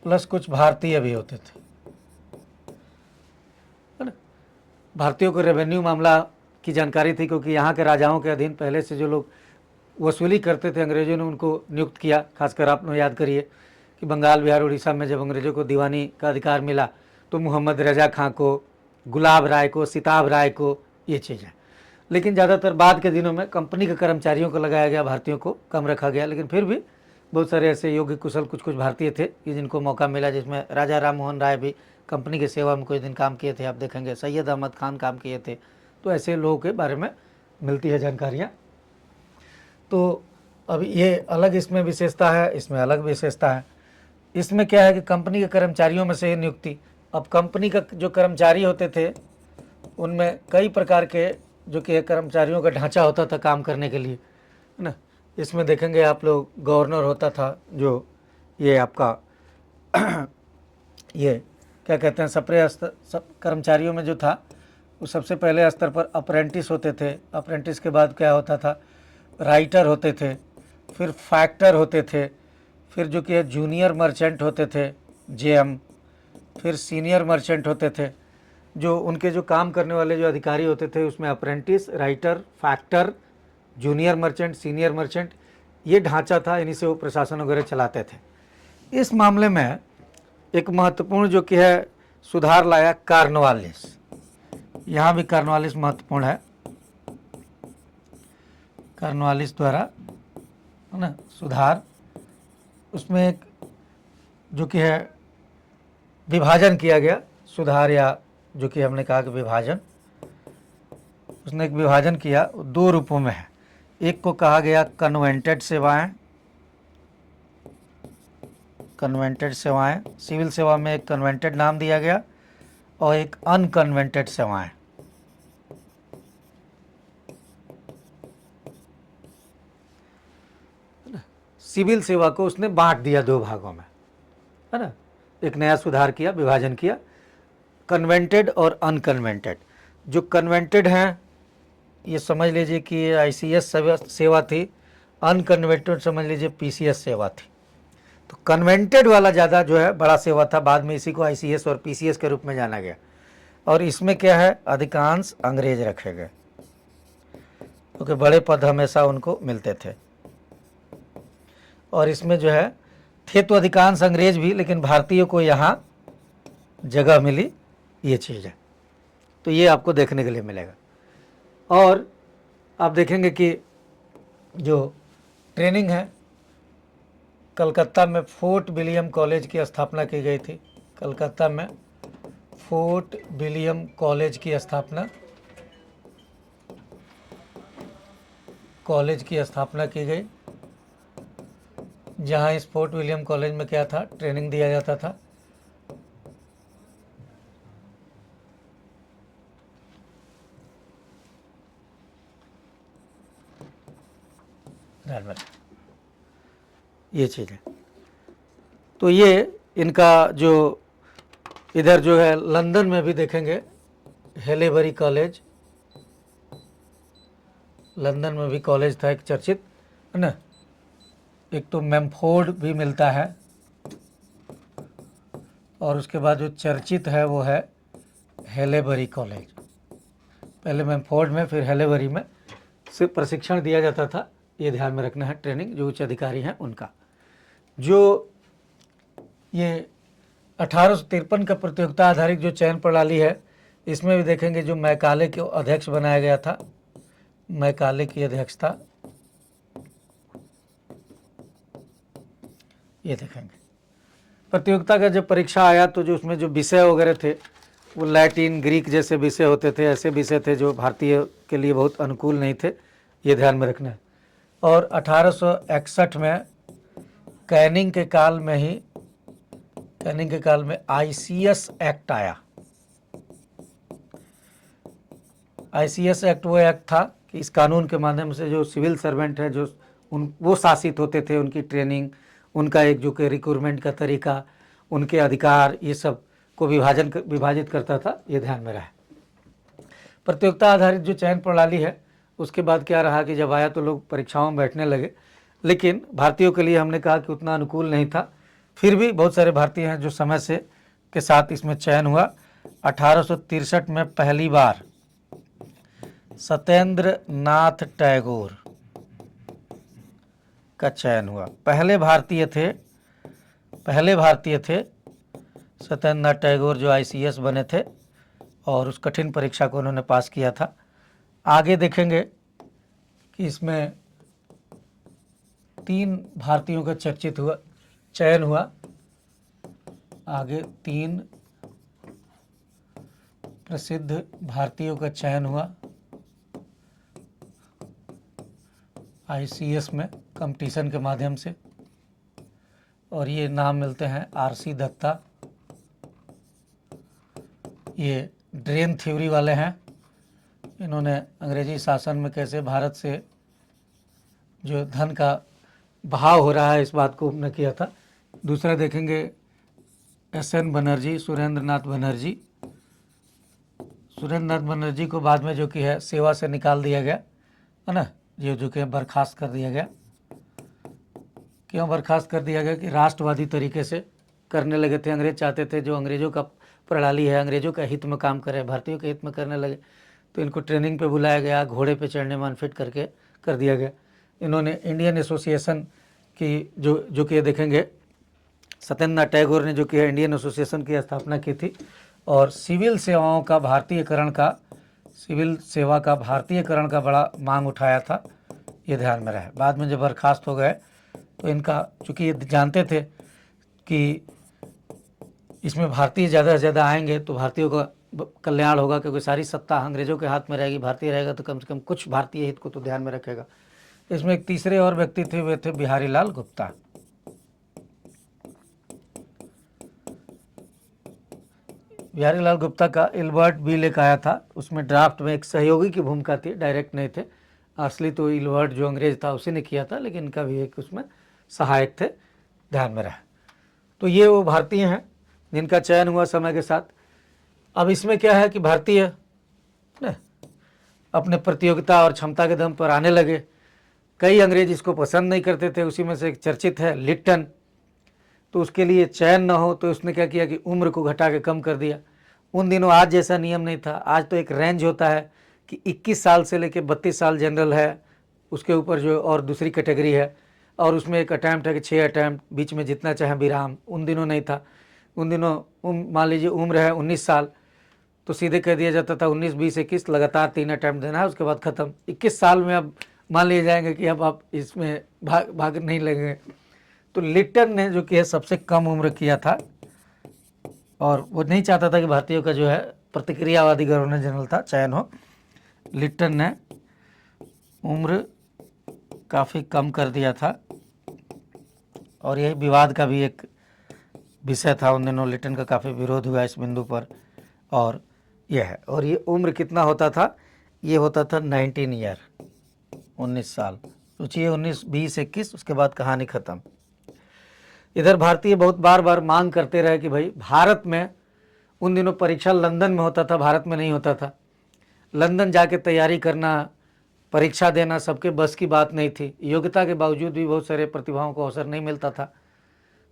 प्लस कुछ भारतीय भी होते थे, है ना। भारतीयों को रेवेन्यू मामला की जानकारी थी, क्योंकि यहाँ के राजाओं के अधीन पहले से जो लोग वसूली करते थे, अंग्रेजों ने उनको नियुक्त किया। खासकर आप लोग याद करिए कि बंगाल, बिहार, उड़ीसा में जब अंग्रेजों को दीवानी का अधिकार मिला तो मोहम्मद रजा खां को, गुलाब राय को, सिताब राय को, ये चीज़ें। लेकिन ज़्यादातर बाद के दिनों में कंपनी के कर्मचारियों को लगाया गया, भारतीयों को कम रखा गया। लेकिन फिर भी बहुत सारे ऐसे योग्य कुशल कुछ भारतीय थे कि जिनको मौका मिला, जिसमें राजा राम मोहन राय भी कंपनी की सेवा में कुछ दिन काम किए थे। आप देखेंगे सैयद अहमद खान काम किए थे। तो ऐसे लोगों के बारे में मिलती है जानकारियाँ। तो अब ये अलग इसमें विशेषता है, इसमें अलग विशेषता है। इसमें क्या है कि कंपनी के कर्मचारियों में से ही नियुक्ति। अब कंपनी का जो कर्मचारी होते थे उनमें कई प्रकार के जो कि कर्मचारियों का ढांचा होता था काम करने के लिए, है ना। इसमें देखेंगे आप लोग गवर्नर होता था, जो ये आपका ये क्या कहते हैं, सब कर्मचारियों में जो था वो सबसे पहले स्तर पर अप्रेंटिस होते थे। अप्रेंटिस के बाद क्या होता था, राइटर होते थे, फिर फैक्टर होते थे, फिर जो कि जूनियर मर्चेंट होते थे जेएम, फिर सीनियर मर्चेंट होते थे। जो उनके जो काम करने वाले जो अधिकारी होते थे उसमें apprentice, writer, factor, junior merchant, senior merchant, ये ढांचा था, इन्हीं से वो प्रशासन वगैरह चलाते थे। इस मामले में एक महत्वपूर्ण जो कि है सुधार लाया कॉर्नवालिस। यहाँ भी कॉर्नवालिस महत्वपूर्ण है, कॉर्नवालिस द्वारा है ना सुधार। उसमें एक जो कि है विभाजन किया गया, सुधार या जो कि हमने कहा कि विभाजन, उसने एक विभाजन किया, दो रूपों में है। एक को कहा गया कन्वेंटेड सेवाएं, कन्वेंटेड सेवाएं, सिविल सेवा में एक कन्वेंटेड नाम दिया गया, और एक अनकन्वेंटेड सेवाएं। सिविल सेवा को उसने बांट दिया दो भागों में, है ना, एक नया सुधार किया, विभाजन किया, कन्वेंटेड और अनकन्वेंटेड। जो कन्वेंटेड हैं ये समझ लीजिए कि आईसीएस सेवा थी, अनकन्वेंटेड समझ लीजिए पीसीएस सेवा थी। तो कन्वेंटेड वाला ज़्यादा जो है बड़ा सेवा था, बाद में इसी को आईसीएस और पीसीएस के रूप में जाना गया। और इसमें क्या है, अधिकांश अंग्रेज रखे गए, क्योंकि बड़े पद हमेशा उनको मिलते थे। और इसमें जो है थे तो अधिकांश अंग्रेज भी, लेकिन भारतीयों को यहाँ जगह मिली, ये चीज़ है। तो ये आपको देखने के लिए मिलेगा। और आप देखेंगे कि जो ट्रेनिंग है, कलकत्ता में फोर्ट विलियम कॉलेज की स्थापना की गई थी। कलकत्ता में फोर्ट विलियम कॉलेज की स्थापना की गई, जहां इस फोर्ट विलियम कॉलेज में क्या था, ट्रेनिंग दिया जाता था। ध्यान में ये चीज़ है। तो ये इनका जो इधर जो है लंदन में भी देखेंगे, हेलेबरी कॉलेज, लंदन में भी कॉलेज था एक चर्चित, है ना। एक तो मैमफोर्ड भी मिलता है, और उसके बाद जो चर्चित है वो है हेलेबरी कॉलेज। पहले मैमफोर्ड में, फिर हेलेबरी में से प्रशिक्षण दिया जाता था। ये ध्यान में रखना है, ट्रेनिंग जो उच्च अधिकारी हैं उनका। जो ये 1853 का प्रतियोगिता आधारित जो चयन प्रणाली है, इसमें भी देखेंगे जो मैकाले के अध्यक्ष बनाया गया था, मैकाले की अध्यक्षता, ये देखेंगे। प्रतियोगिता का जब परीक्षा आया तो जो उसमें जो विषय वगैरह थे वो लैटिन, ग्रीक जैसे विषय होते थे, ऐसे विषय थे जो भारतीय के लिए बहुत अनुकूल नहीं थे, ये ध्यान में रखना है। और 1861 में कैनिंग के काल में आईसीएस एक्ट आया। आईसीएस एक्ट वो एक्ट था कि इस कानून के माध्यम से जो सिविल सर्वेंट है, जो वो शासित होते थे, उनकी ट्रेनिंग, उनका एक जो कि रिक्रूटमेंट का तरीका, उनके अधिकार, ये सब को विभाजित करता था, ये ध्यान में रहा। प्रतियोगिता आधारित जो चयन प्रणाली है, उसके बाद क्या रहा कि जब आया तो लोग परीक्षाओं में बैठने लगे, लेकिन भारतीयों के लिए हमने कहा कि उतना अनुकूल नहीं था। फिर भी बहुत सारे भारतीय हैं जो समय से के साथ इसमें चयन हुआ। 1863 में पहली बार सत्येंद्र नाथ टैगोर का चयन हुआ। पहले भारतीय थे सत्येंद्र नाथ टैगोर, जो आईसीएस बने थे, और उस कठिन परीक्षा को उन्होंने पास किया था। आगे देखेंगे कि इसमें 3 भारतीयों का चयन हुआ। आगे 3 प्रसिद्ध भारतीयों का चयन हुआ आईसीएस में कंपटीशन के माध्यम से, और ये नाम मिलते हैं आरसी दत्ता, ये ड्रेन थ्योरी वाले हैं। इन्होंने अंग्रेजी शासन में कैसे भारत से जो धन का बहाव हो रहा है, इस बात को उन्होंने किया था। दूसरा देखेंगे एसएन बनर्जी, सुरेंद्र नाथ बनर्जी को बाद में जो कि है सेवा से निकाल दिया गया, है ना, ये जो कि बर्खास्त कर दिया गया। क्यों बर्खास्त कर दिया गया कि राष्ट्रवादी तरीके से करने लगे थे। अंग्रेज चाहते थे जो अंग्रेजों का प्रणाली है, अंग्रेजों का हित में काम करे, भारतीयों के हित में करने लगे, तो इनको ट्रेनिंग पे बुलाया गया, घोड़े पे चढ़ने में अनफिट करके कर दिया गया। इन्होंने इंडियन एसोसिएशन की जो कि देखेंगे सत्येंद्रनाथ टैगोर ने जो कि इंडियन एसोसिएशन की स्थापना की थी और सिविल सेवा का भारतीयकरण का बड़ा मांग उठाया था, ये ध्यान में रहे। बाद में जब बर्खास्त हो गए तो इनका, चूँकि ये जानते थे कि इसमें भारतीय ज़्यादा से ज़्यादा आएंगे तो भारतीयों का कल्याण होगा, क्योंकि सारी सत्ता अंग्रेजों के हाथ में रहेगी, भारतीय रहेगा तो कम से कम कुछ भारतीय हित को तो ध्यान में रखेगा। इसमें एक तीसरे और व्यक्ति थे, वे थे बिहारी लाल गुप्ता। बिहारी लाल गुप्ता का इल्बर्ट बिल एक आया था, उसमें ड्राफ्ट में एक सहयोगी की भूमिका थी, डायरेक्ट नहीं थे। असली तो इल्बर्ट जो अंग्रेज था उसी ने किया था, लेकिन इनका भी एक उसमें सहायक थे, ध्यान में रहे। तो ये वो भारतीय हैं जिनका चयन हुआ समय के साथ। अब इसमें क्या है कि भारतीय अपने प्रतियोगिता और क्षमता के दम पर आने लगे। कई अंग्रेज इसको पसंद नहीं करते थे, उसी में से एक चर्चित है लिट्टन। तो उसके लिए चयन न हो तो उसने क्या किया कि उम्र को घटा के कम कर दिया। उन दिनों आज जैसा नियम नहीं था, आज तो एक रेंज होता है कि 21 साल से लेकर 32 साल जनरल है, उसके ऊपर जो और दूसरी कैटेगरी है, और उसमें एक अटैम्प्ट है कि 6 अटैम्प्ट, बीच में जितना चाहे विराम। उन दिनों नहीं था। उन दिनों मान लीजिए उम्र है 19 साल तो सीधे कह दिया जाता था 19, 20, 21 लगातार 3 अटैम्प्ट देना है, उसके बाद ख़त्म। 21 साल में अब मान लिए जाएंगे कि अब आप इसमें भाग नहीं लगेंगे। तो लिट्टन ने जो कि है सबसे कम उम्र किया था, और वो नहीं चाहता था कि भारतीयों का जो है प्रतिक्रियावादी गवर्नर जनरल था चयन हो। लिट्टन ने उम्र काफ़ी कम कर दिया था, और यही विवाद का भी एक विषय था। उन दिनों लिट्टन का काफ़ी विरोध हुआ इस बिंदु पर, और यह है। और ये उम्र कितना होता था, ये होता था 19 ईयर, 19 साल। सोचिए 19, 20, 21, उसके बाद कहानी ख़त्म। इधर भारतीय बहुत बार बार मांग करते रहे कि भाई भारत में, उन दिनों परीक्षा लंदन में होता था, भारत में नहीं होता था। लंदन जाके तैयारी करना, परीक्षा देना सबके बस की बात नहीं थी। योग्यता के बावजूद भी बहुत सारे प्रतिभाओं को अवसर नहीं मिलता था,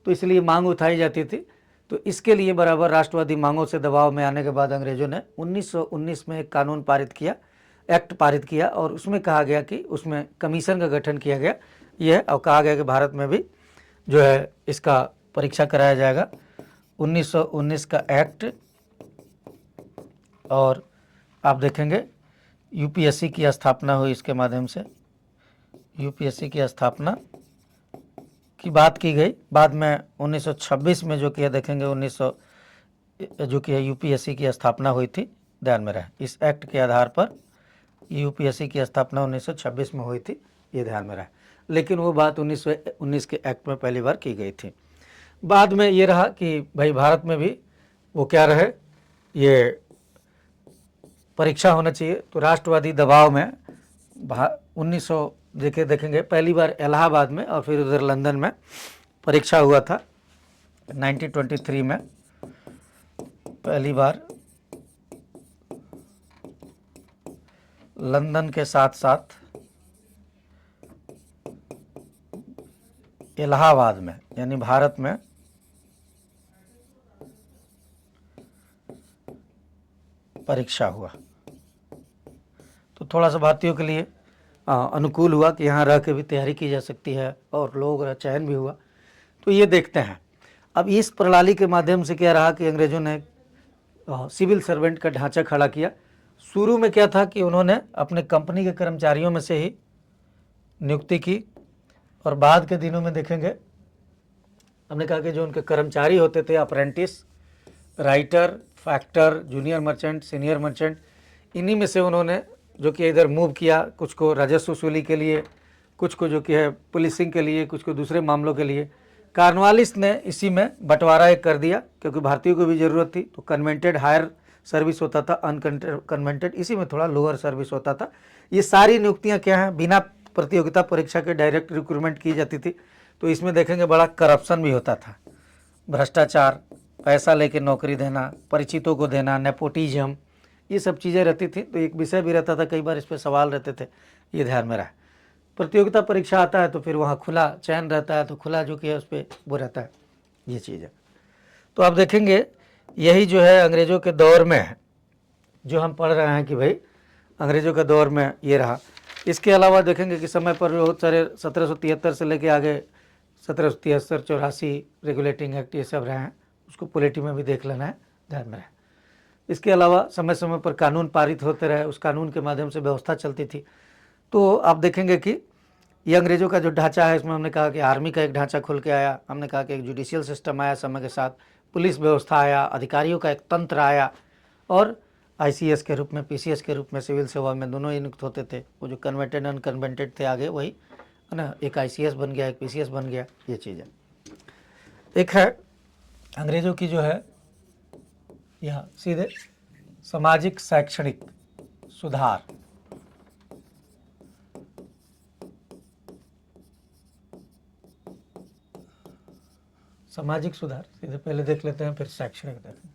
तो इसलिए मांग उठाई जाती थी। तो इसके लिए बराबर राष्ट्रवादी मांगों से दबाव में आने के बाद अंग्रेजों ने 1919 में एक कानून पारित किया, एक्ट पारित किया, और उसमें कहा गया कि उसमें कमीशन का गठन किया गया यह, और कहा गया कि भारत में भी जो है इसका परीक्षा कराया जाएगा। 1919 का एक्ट, और आप देखेंगे यूपीएससी की स्थापना हुई इसके माध्यम से। यूपीएससी की स्थापना की बात की गई। बाद में 1926 में जो कि देखेंगे 1900 जो कि यूपीएससी की स्थापना हुई थी, ध्यान में रहे। इस एक्ट के आधार पर यूपीएससी की स्थापना 1926 में हुई थी, ये ध्यान में रहे। लेकिन वो बात 1919 के एक्ट में पहली बार की गई थी। बाद में ये रहा कि भाई भारत में भी वो क्या रहे, ये परीक्षा होना चाहिए। तो राष्ट्रवादी दबाव में 1900 देखेंगे पहली बार इलाहाबाद में और फिर उधर लंदन में परीक्षा हुआ था। 1923 में पहली बार लंदन के साथ साथ इलाहाबाद में, यानी भारत में परीक्षा हुआ। तो थोड़ा सा भारतीयों के लिए अनुकूल हुआ कि यहाँ रह के भी तैयारी की जा सकती है, और लोगों का चयन भी हुआ। तो ये देखते हैं। अब इस प्रणाली के माध्यम से क्या रहा कि अंग्रेजों ने सिविल सर्वेंट का ढांचा खड़ा किया। शुरू में क्या था कि उन्होंने अपने कंपनी के कर्मचारियों में से ही नियुक्ति की, और बाद के दिनों में देखेंगे हमने कहा कि जो उनके कर्मचारी होते थे, apprentice, writer, factor, junior merchant, senior merchant, इन्हीं में से उन्होंने जो कि इधर मूव किया। कुछ को राजस्व वसूली के लिए, कुछ को जो कि है पुलिसिंग के लिए, कुछ को दूसरे मामलों के लिए। कॉर्नवालिस ने इसी में बंटवारा एक कर दिया, क्योंकि भारतीयों को भी ज़रूरत थी। तो कन्वेंटेड हायर सर्विस होता था, अनकन्वेंटेड इसी में थोड़ा लोअर सर्विस होता था। ये सारी नियुक्तियाँ क्या हैं, बिना प्रतियोगिता परीक्षा के डायरेक्ट रिक्रूटमेंट की जाती थी। तो इसमें देखेंगे बड़ा करप्शन भी होता था, भ्रष्टाचार, पैसा लेके नौकरी देना, परिचितों को देना, नेपोटिज्म, ये सब चीज़ें रहती थी। तो एक विषय भी रहता था, कई बार इस पर सवाल रहते थे, ये ध्यान में रहा। प्रतियोगिता परीक्षा आता है तो फिर वहाँ खुला चयन रहता है, तो खुला जो कि है उस पर वो रहता है, ये चीज़ है। तो आप देखेंगे यही जो है अंग्रेज़ों के दौर में है, जो हम पढ़ रहे हैं कि भाई अंग्रेज़ों के दौर में ये रहा। इसके अलावा देखेंगे कि समय पर बहुत सारे 1773 से लेके आगे 1773, 84 रेगुलेटिंग एक्ट ये सब रहे हैं, उसको पॉलिटी में भी देख लेना है, ध्यान में रहे। इसके अलावा समय समय पर कानून पारित होते रहे, उस कानून के माध्यम से व्यवस्था चलती थी। तो आप देखेंगे कि ये अंग्रेज़ों का जो ढांचा है, इसमें हमने कहा कि आर्मी का एक ढांचा खुल के आया, हमने कहा कि एक जुडिशियल सिस्टम आया समय के साथ, पुलिस व्यवस्था आया, अधिकारियों का एक तंत्र आया, और आईसीएस के रूप में, पीसीएस के रूप में सिविल सेवा में दोनों ही नियुक्त होते थे। वो जो कन्वर्टेड अनकन्वर्टेड थे आगे वही है ना, एक आईसीएस बन गया, एक पीसीएस बन गया, ये चीज़ है। एक है अंग्रेज़ों की जो है यहाँ सीधे सामाजिक शैक्षणिक सुधार। सामाजिक सुधार सीधे पहले देख लेते हैं, फिर शैक्षणिक देखें।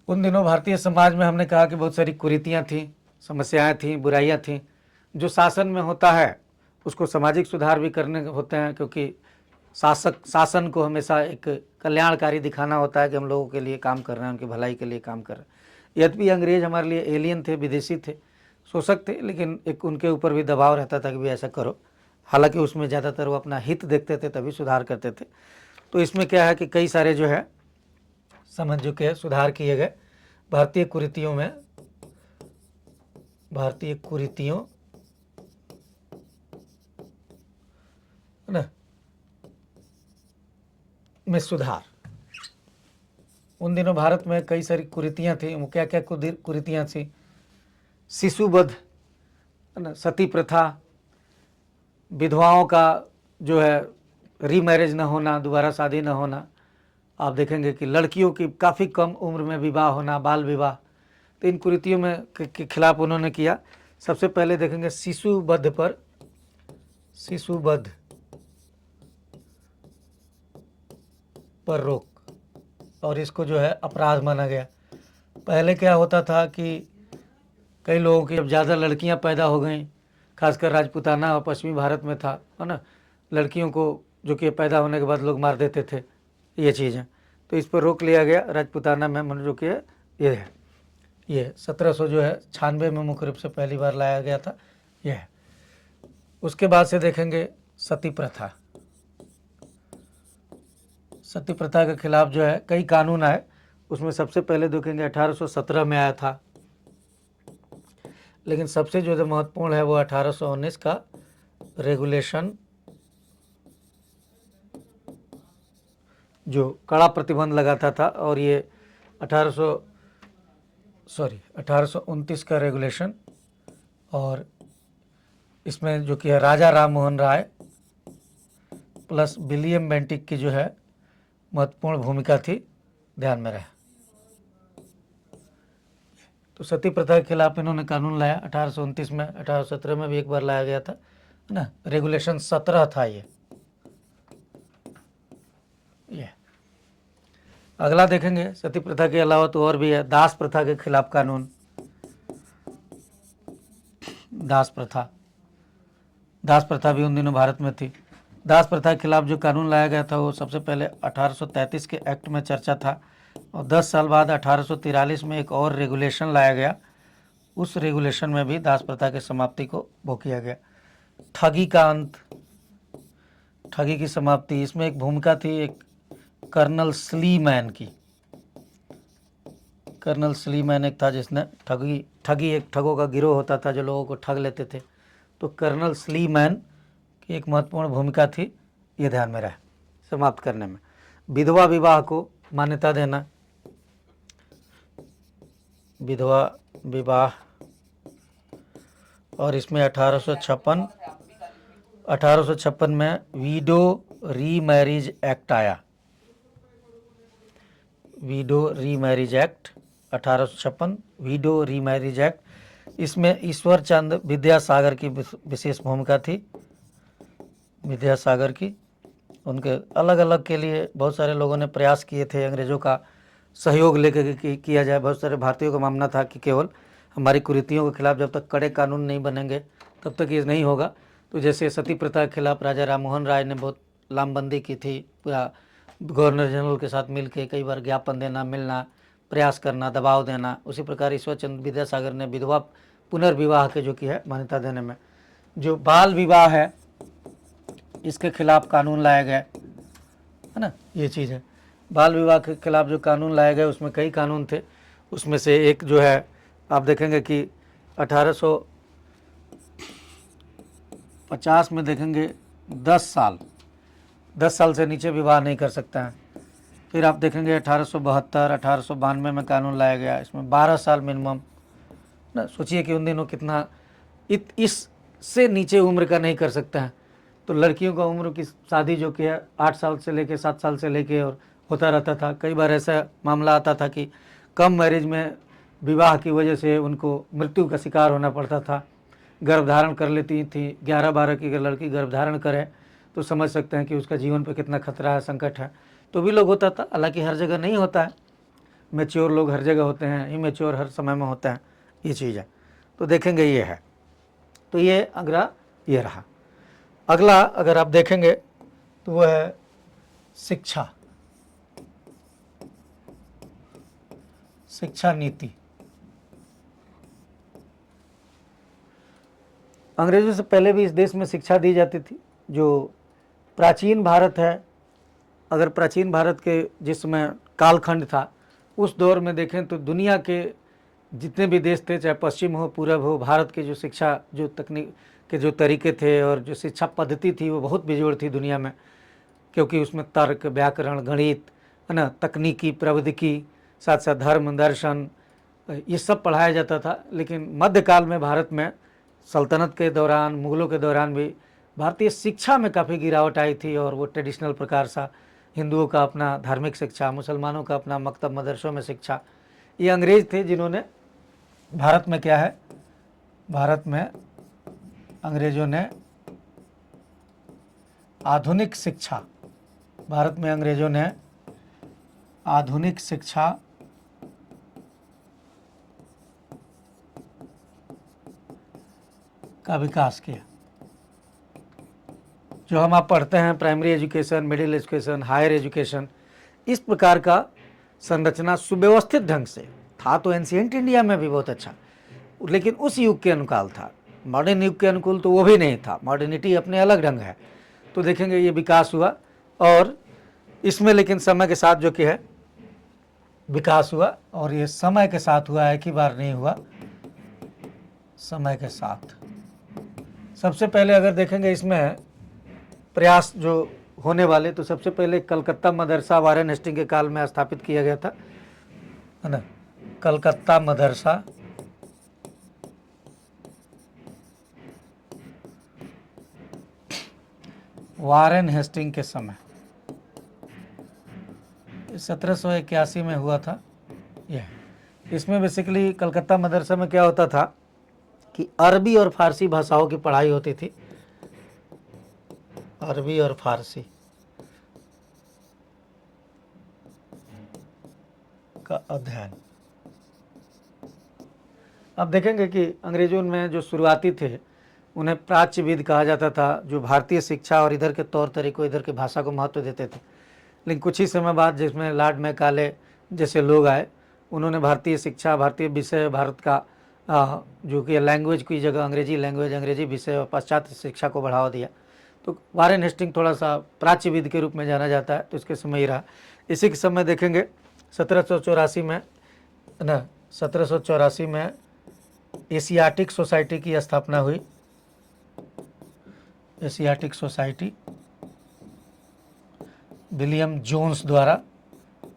उन दिनों भारतीय समाज में हमने कहा कि बहुत सारी कुरीतियाँ थीं, समस्याएं थीं, बुराइयां थीं। जो शासन में होता है उसको सामाजिक सुधार भी करने होते हैं, क्योंकि शासन को हमेशा एक कल्याणकारी दिखाना होता है कि हम लोगों के लिए काम कर रहे हैं, उनकी भलाई के लिए काम कर रहे हैं। यद्यपि अंग्रेज हमारे लिए एलियन थे, विदेशी थे, शोषक थे, लेकिन एक उनके ऊपर भी दबाव रहता था कि भी ऐसा करो। हालांकि उसमें ज़्यादातर वो अपना हित देखते थे, तभी सुधार करते थे। तो इसमें क्या है कि कई सारे जो है समझ जो के सुधार किए गए भारतीय कुरीतियों में, भारतीय कुरीतियों ना में सुधार। उन दिनों भारत में कई सारी कुरीतियाँ थी। वो क्या क्या कुरीतियाँ थी? शिशुवध है ना, सती प्रथा, विधवाओं का जो है रीमैरिज न होना, दोबारा शादी न होना। आप देखेंगे कि लड़कियों की काफ़ी कम उम्र में विवाह होना, बाल विवाह। तो इन कुरीतियों में के खिलाफ उन्होंने किया। सबसे पहले देखेंगे शिशुवध पर, शिशुवध पर रोक, और इसको जो है अपराध माना गया। पहले क्या होता था कि कई लोगों की जब ज़्यादा लड़कियां पैदा हो गईं, खासकर राजपूताना और पश्चिमी भारत में था, है ना, लड़कियों को जो कि पैदा होने के बाद लोग मार देते थे, ये चीज़ें। तो इस पर रोक लिया गया राजपूताना में, जो कि ये है, ये 1700 जो है 96 में मुख्य रूप से पहली बार लाया गया था, यह है। उसके बाद से देखेंगे सती प्रथा। सती प्रथा के खिलाफ जो है कई कानून आए। उसमें सबसे पहले देखेंगे 1817 में आया था, लेकिन सबसे जो महत्वपूर्ण है वो 1819 का रेगुलेशन, जो कड़ा प्रतिबंध लगाता था। और ये 1829 का रेगुलेशन, और इसमें जो कि है राजा Ram Mohan Roy plus William Bentinck की जो है महत्वपूर्ण भूमिका थी, ध्यान में रहे। तो सती प्रथा के खिलाफ इन्होंने कानून लाया 1829 में। 1817 में भी एक बार लाया गया था, है ना, रेगुलेशन 17 था ये। अगला देखेंगे सती प्रथा के अलावा तो और भी है, दास प्रथा के खिलाफ कानून। दास प्रथा, दास प्रथा भी उन दिनों भारत में थी। दास प्रथा के खिलाफ जो कानून लाया गया था वो सबसे पहले 1833 के एक्ट में चर्चा था, और 10 साल बाद 1843 में एक और रेगुलेशन लाया गया। उस रेगुलेशन में भी दास प्रथा की समाप्ति को वो किया गया। ठगी का अंत, ठगी की समाप्ति, इसमें एक भूमिका थी एक कर्नल स्लीमैन की। कर्नल स्लीमैन एक था जिसने ठगी एक ठगों का गिरोह होता था जो लोगों को ठग लेते थे। तो कर्नल स्लीमैन की एक महत्वपूर्ण भूमिका थी, ये ध्यान में रहे समाप्त करने में। विधवा विवाह को मान्यता देना, विधवा विवाह, और इसमें 1856 में वीडो रीमैरिज एक्ट आया। Widow remarriage act 1856, widow remarriage act. इसमें ईश्वर चंद विद्यासागर की विशेष भूमिका थी, विद्यासागर की। उनके अलग अलग के लिए बहुत सारे लोगों ने प्रयास किए थे, अंग्रेज़ों का सहयोग लेकर किया जाए। बहुत सारे भारतीयों का मानना था कि केवल हमारी कुरीतियों के खिलाफ जब तक कड़े कानून नहीं बनेंगे तब तक ये नहीं होगा। तो जैसे सती प्रथा के खिलाफ राजा राम मोहन राय ने बहुत लामबंदी की थी, पूरा गवर्नर जनरल के साथ मिलकर कई बार ज्ञापन देना, मिलना, प्रयास करना, दबाव देना। उसी प्रकार ईश्वर चंद्र विद्यासागर ने विधवा पुनर्विवाह के जो कि है मान्यता देने में। जो बाल विवाह है इसके खिलाफ कानून लाया गया है ना, ये चीज़ है। बाल विवाह के खिलाफ जो कानून लाए गए उसमें कई कानून थे, उसमें से एक जो है आप देखेंगे कि 1850 में देखेंगे 10 साल से नीचे विवाह नहीं कर सकते हैं। फिर आप देखेंगे 1872 1892 में कानून लाया गया, इसमें 12 साल मिनिमम ना। सोचिए कि उन दिनों कितना इससे नीचे उम्र का नहीं कर सकते हैं। तो लड़कियों का उम्र की शादी जो कि है 8 साल से लेके 7 साल से लेके और होता रहता था। कई बार ऐसा मामला आता था कि कम मैरिज में विवाह की वजह से उनको मृत्यु का शिकार होना पड़ता था। गर्भधारण कर लेती थी, 11-12 की अगर लड़की गर्भधारण करे तो समझ सकते हैं कि उसका जीवन पर कितना खतरा है, संकट है। तो भी लोग होता था, हालांकि हर जगह नहीं होता है, मैच्योर लोग हर जगह होते हैं, इमेच्योर हर समय में होते हैं, ये चीज़ है। तो देखेंगे ये है। तो ये अगला ये रहा। अगला अगर आप देखेंगे तो वह है शिक्षा नीति। अंग्रेजों से पहले भी इस देश में शिक्षा दी जाती थी। जो प्राचीन भारत है, अगर प्राचीन भारत के जिसमें कालखंड था उस दौर में देखें तो दुनिया के जितने भी देश थे, चाहे पश्चिम हो पूरब हो, भारत के जो शिक्षा जो तकनीक के जो तरीके थे और जो शिक्षा पद्धति थी वो बहुत बेजोड़ थी दुनिया में, क्योंकि उसमें तर्क, व्याकरण, गणित है ना, तकनीकी प्रौद्योगिकी, साथ साथ धर्म, दर्शन, ये सब पढ़ाया जाता था। लेकिन मध्यकाल में भारत में सल्तनत के दौरान, मुग़लों के दौरान भी भारतीय शिक्षा में काफ़ी गिरावट आई थी। और वो ट्रेडिशनल प्रकार सा, हिंदुओं का अपना धार्मिक शिक्षा, मुसलमानों का अपना मकतब मदरसों में शिक्षा, ये अंग्रेज़ थे जिन्होंने भारत में क्या है, भारत में अंग्रेज़ों ने आधुनिक शिक्षा, भारत में अंग्रेज़ों ने आधुनिक शिक्षा का विकास किया। जो हम आप पढ़ते हैं primary education, middle education, higher education, इस प्रकार का संरचना सुव्यवस्थित ढंग से था। तो एंशिएंट इंडिया में भी बहुत अच्छा, लेकिन उस युग के अनुकाल था। मॉडर्न युग के अनुकूल तो वो भी नहीं था, मॉडर्निटी अपने अलग ढंग है। तो देखेंगे ये विकास हुआ और इसमें लेकिन समय के साथ जो कि है विकास हुआ, और ये समय के साथ हुआ, एक ही बार नहीं हुआ, समय के साथ। सबसे पहले अगर देखेंगे इसमें प्रयास जो होने वाले, तो सबसे पहले कलकत्ता मदरसा वारेन हेस्टिंग के काल में स्थापित किया गया था, है ना। कलकत्ता मदरसा वारेन हेस्टिंग के समय 1781 में हुआ था यह। इसमें बेसिकली कलकत्ता मदरसा में क्या होता था कि अरबी और फारसी भाषाओं की पढ़ाई होती थी, अरबी और फारसी का अध्ययन। अब देखेंगे कि अंग्रेजों में जो शुरुआती थे उन्हें प्राच्यविद कहा जाता था, जो भारतीय शिक्षा और इधर के तौर तरीकों, इधर की भाषा को महत्व देते थे। लेकिन कुछ ही समय बाद जिसमें लॉर्ड मैकाले जैसे लोग आए, उन्होंने भारतीय शिक्षा, भारतीय विषय, भारत का जो कि लैंग्वेज की जगह अंग्रेजी लैंग्वेज, अंग्रेजी विषय और पाश्चात्य शिक्षा को बढ़ावा दिया। तो वारेन हेस्टिंग थोड़ा सा प्राच्यविद के रूप में जाना जाता है, तो इसके समय ही रहा। इसी के समय देखेंगे 1784 में ना, 1784 में एशियाटिक सोसाइटी की स्थापना हुई। एशियाटिक सोसाइटी विलियम जोन्स द्वारा,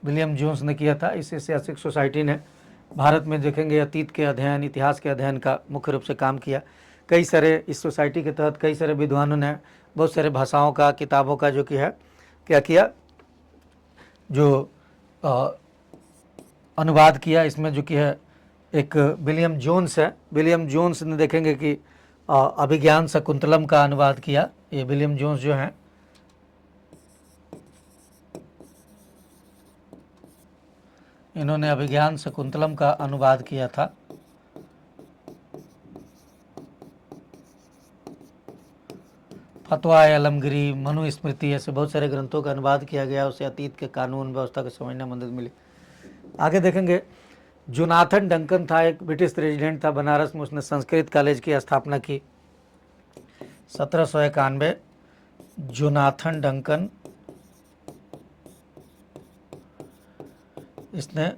विलियम जोन्स ने किया था। इस एशियाटिक सोसाइटी ने भारत में देखेंगे अतीत के अध्ययन, इतिहास के अध्ययन का मुख्य रूप से काम किया। कई सारे इस सोसाइटी के तहत कई सारे विद्वानों ने बहुत सारे भाषाओं का, किताबों का जो कि है क्या किया, जो अनुवाद किया। इसमें जो कि है एक विलियम जोन्स है, विलियम जोन्स ने देखेंगे कि अभिज्ञान शकुंतलम का अनुवाद किया। ये विलियम जोन्स जो हैं इन्होंने अभिज्ञान शकुंतलम का अनुवाद किया था। फतवा अलमगिरी, मनुस्मृति, ऐसे बहुत सारे ग्रंथों का अनुवाद किया गया। उसे अतीत के कानून व्यवस्था को समझने में मदद मिली। आगे देखेंगे जोनाथन डंकन था, एक ब्रिटिश रेजिडेंट था बनारस में, उसने संस्कृत कॉलेज की स्थापना की 1791। जोनाथन डंकन, इसने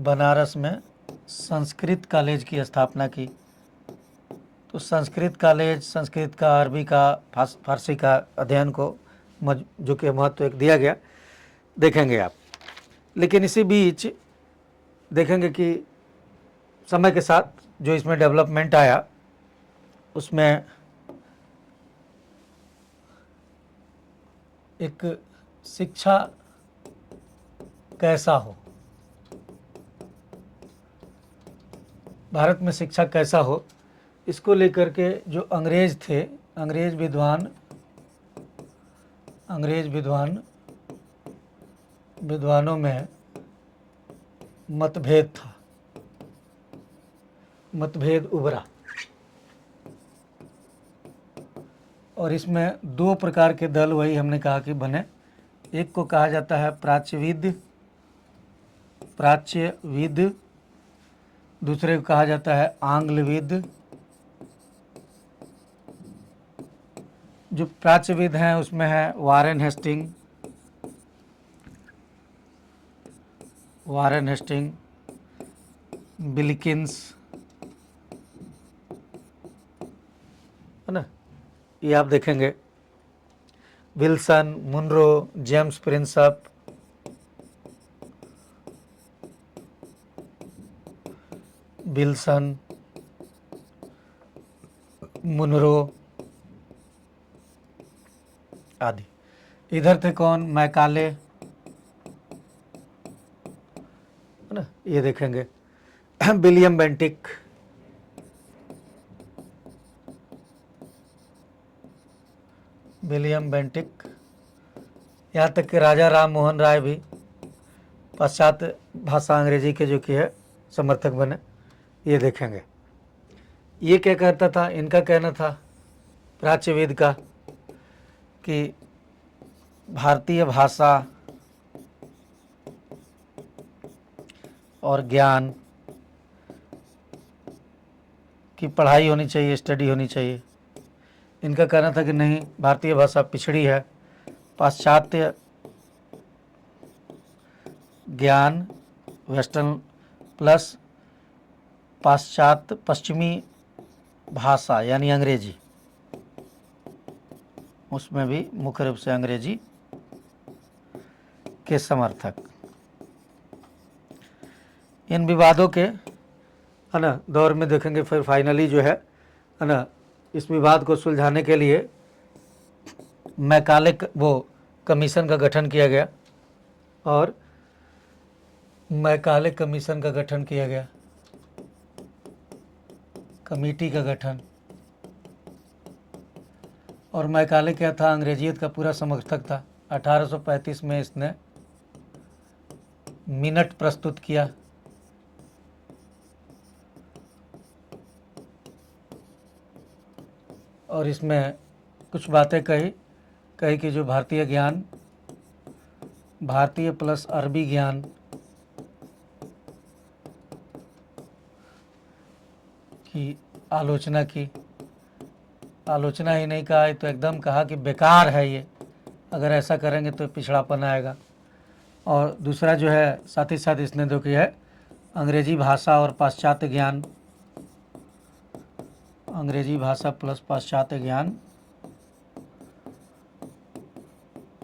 बनारस में संस्कृत कॉलेज की स्थापना की। तो संस्कृत कॉलेज, संस्कृत का, अरबी का, फारसी का अध्ययन को जो कि महत्व एक दिया गया, देखेंगे आप। लेकिन इसी बीच देखेंगे कि समय के साथ जो इसमें डेवलपमेंट आया उसमें एक शिक्षा कैसा हो, भारत में शिक्षा कैसा हो, इसको लेकर के जो अंग्रेज थे, अंग्रेज विद्वानों में मतभेद था, मतभेद उभरा। और इसमें दो प्रकार के दल, वही हमने कहा कि बने। एक को कहा जाता है प्राच्यविद, दूसरे को कहा जाता है आंग्लविद। जो प्राच्यविद हैं उसमें है वारेन हेस्टिंग, विल्किंस, है ना, ये आप देखेंगे, विल्सन, मुनरो, जेम्स प्रिंसअप, विल्सन, मुनरो आदि। इधर थे कौन, मैकाले, है ना, ये देखेंगे, विलियम बेंटिक, यहाँ तक कि राजा राम मोहन राय भी पाश्चात्य भाषा अंग्रेजी के जो कि है समर्थक बने, ये देखेंगे। ये क्या कहता था, इनका कहना था प्राच्यवेद का कि भारतीय भाषा और ज्ञान की पढ़ाई होनी चाहिए, स्टडी होनी चाहिए। इनका कहना था कि नहीं, भारतीय भाषा पिछड़ी है, पाश्चात्य ज्ञान, वेस्टर्न प्लस पश्चिमी भाषा यानी अंग्रेजी, उसमें भी मुख्य रूप से अंग्रेजी के समर्थक। इन विवादों के, है ना, दौर में देखेंगे फिर फाइनली जो है ना, इस विवाद को सुलझाने के लिए मैकाले कमीशन का गठन किया गया, और मैकाले कमीशन का गठन किया गया, कमेटी का गठन। और मैकाले क्या था, अंग्रेजियत का पूरा समर्थक था। 1835 में इसने मिनट प्रस्तुत किया, और इसमें कुछ बातें कही कि जो भारतीय ज्ञान, भारतीय प्लस अरबी ज्ञान की आलोचना की। आलोचना ही नहीं कहा, तो एकदम कहा कि बेकार है ये, अगर ऐसा करेंगे तो पिछड़ापन आएगा। और दूसरा जो है, साथ ही साथ इसने जो किया है, अंग्रेजी भाषा और पाश्चात्य ज्ञान, अंग्रेजी भाषा प्लस पाश्चात्य ज्ञान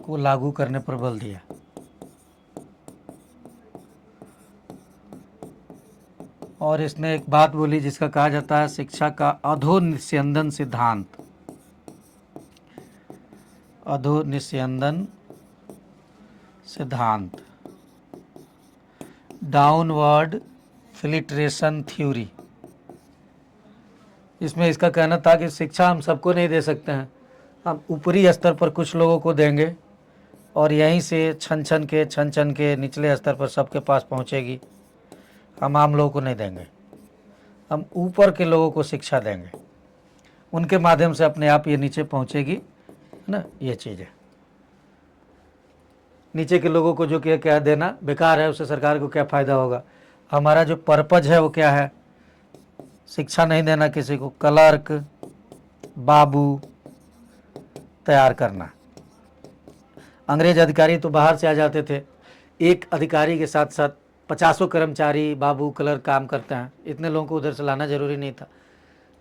को लागू करने पर बल दिया। और इसने एक बात बोली जिसका कहा जाता है शिक्षा का अधोनिस्यंदन सिद्धांत, अधोनिस्यंदन सिद्धांत, डाउनवर्ड फिल्ट्रेशन थ्योरी। इसमें इसका कहना था कि शिक्षा हम सबको नहीं दे सकते हैं, हम ऊपरी स्तर पर कुछ लोगों को देंगे और यहीं से छन छन के निचले स्तर पर सबके पास पहुंचेगी। हम आम लोगों को नहीं देंगे, हम ऊपर के लोगों को शिक्षा देंगे, उनके माध्यम से अपने आप ये नीचे पहुंचेगी, है ना, ये चीज़ है। नीचे के लोगों को जो कि क्या देना बेकार है, उससे सरकार को क्या फ़ायदा होगा। हमारा जो पर्पज है वो क्या है, शिक्षा नहीं देना किसी को, क्लर्क बाबू तैयार करना। अंग्रेज अधिकारी तो बाहर से आ जाते थे, एक अधिकारी के साथ साथ 50 कर्मचारी बाबू क्लर्क काम करते हैं, इतने लोगों को उधर से लाना जरूरी नहीं था।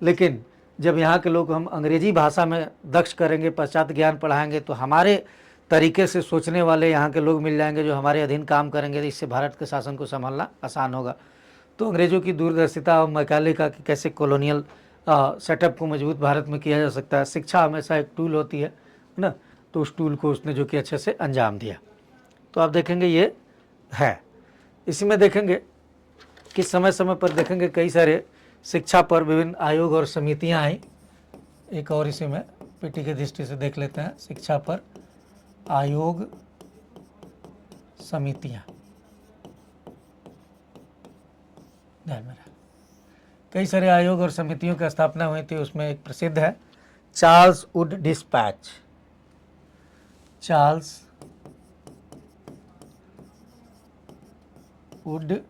लेकिन जब यहाँ के लोग हम अंग्रेजी भाषा में दक्ष करेंगे, पाश्चात्य ज्ञान पढ़ाएंगे, तो हमारे तरीके से सोचने वाले यहाँ के लोग मिल जाएंगे जो हमारे अधीन काम करेंगे, इससे भारत के शासन को संभालना आसान होगा। तो अंग्रेज़ों की दूरदर्शिता और मैकाले का कि कैसे कॉलोनियल सेटअप को मजबूत भारत में किया जा सकता है। शिक्षा हमेशा एक टूल होती है ना, तो उस टूल को उसने जो कि अच्छे से अंजाम दिया। तो आप देखेंगे ये है, इसी में देखेंगे कि समय समय पर देखेंगे कई सारे शिक्षा पर विभिन्न आयोग और समितियां आई। एक और इसी में पीटी की दृष्टि से देख लेते हैं, शिक्षा पर आयोग समितियां ध्यान में रखें। कई सारे आयोग और समितियों की स्थापना हुई थी, उसमें एक प्रसिद्ध है Charles Wood dispatch. Charles Wood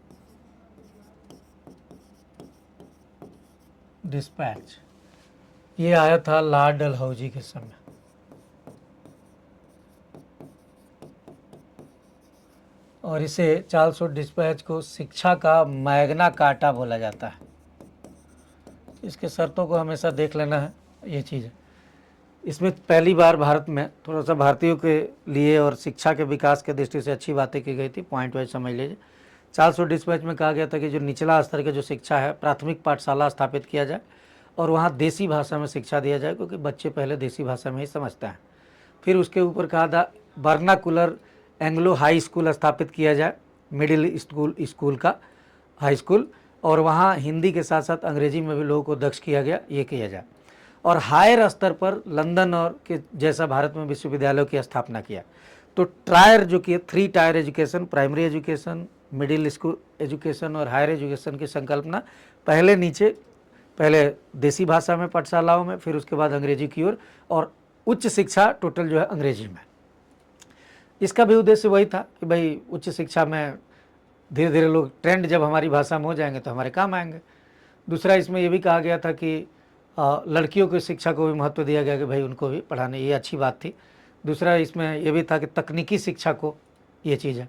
dispatch, ये आया था लॉर्ड डलहौजी के समय। और इसे चार्ल्स वुड डिस्पैच को शिक्षा का मैग्ना कार्टा बोला जाता है। इसके शर्तों को हमेशा देख लेना है, ये चीज़ है। इसमें पहली बार भारत में थोड़ा सा भारतीयों के लिए और शिक्षा के विकास के दृष्टि से अच्छी बातें की गई थी, पॉइंट वाइज समझ लीजिए। चार्ल्स वुड डिस्पैच में कहा गया था कि जो निचला स्तर की जो शिक्षा है, प्राथमिक पाठशाला स्थापित किया जाए और वहाँ देसी भाषा में शिक्षा दिया जाए, क्योंकि बच्चे पहले देसी भाषा में ही समझते हैं। फिर उसके ऊपर कहा था वर्नाकुलर एंग्लो हाई स्कूल स्थापित किया जाए, मिडिल स्कूल का हाई स्कूल, और वहाँ हिंदी के साथ साथ अंग्रेजी में भी लोगों को दक्ष किया गया, ये किया जाए। और हायर स्तर पर लंदन और के जैसा भारत में विश्वविद्यालयों की स्थापना किया। तो टायर जो कि 3 tyre education, primary education, middle school education और हायर एजुकेशन की संकल्पना पहले देसी भाषा में पाठशालाओं में, फिर उसके बाद अंग्रेजी की ओर, और उच्च शिक्षा टोटल जो है अंग्रेजी में। इसका भी उद्देश्य वही था कि भाई उच्च शिक्षा में धीरे धीरे लोग ट्रेंड जब हमारी भाषा में हो जाएंगे तो हमारे काम आएंगे। दूसरा इसमें ये भी कहा गया था कि लड़कियों की शिक्षा को भी महत्व दिया गया कि भाई उनको भी पढ़ाने, ये अच्छी बात थी। दूसरा इसमें ये भी था कि तकनीकी शिक्षा को, ये चीज़ है।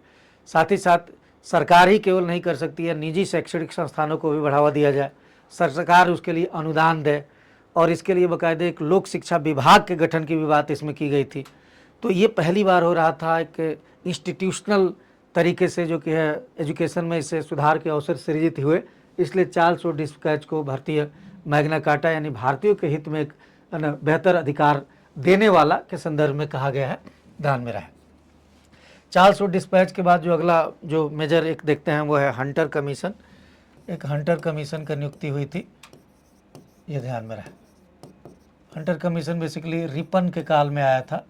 साथ ही साथ सरकार ही केवल नहीं कर सकती है, निजी शैक्षणिक संस्थानों को भी बढ़ावा दिया जाए, सरकार उसके लिए अनुदान दे, और इसके लिए बाकायदे एक लोक शिक्षा विभाग के गठन की भी बात इसमें की गई थी। तो ये पहली बार हो रहा था एक इंस्टीट्यूशनल तरीके से जो कि है एजुकेशन में इससे सुधार के अवसर सृजित हुए। इसलिए चार्ल्स वुड डिस्पैच को भारतीय मैग्ना कार्टा यानी भारतीयों के हित में एक बेहतर अधिकार देने वाला के संदर्भ में कहा गया है, ध्यान में रहे। चार्ल्स वुड डिस्पैच के बाद जो अगला जो मेजर एक देखते हैं वो है हंटर कमीशन। एक हंटर कमीशन की नियुक्ति हुई थी, ये ध्यान में रहे। हंटर कमीशन बेसिकली रिपन के काल में आया था।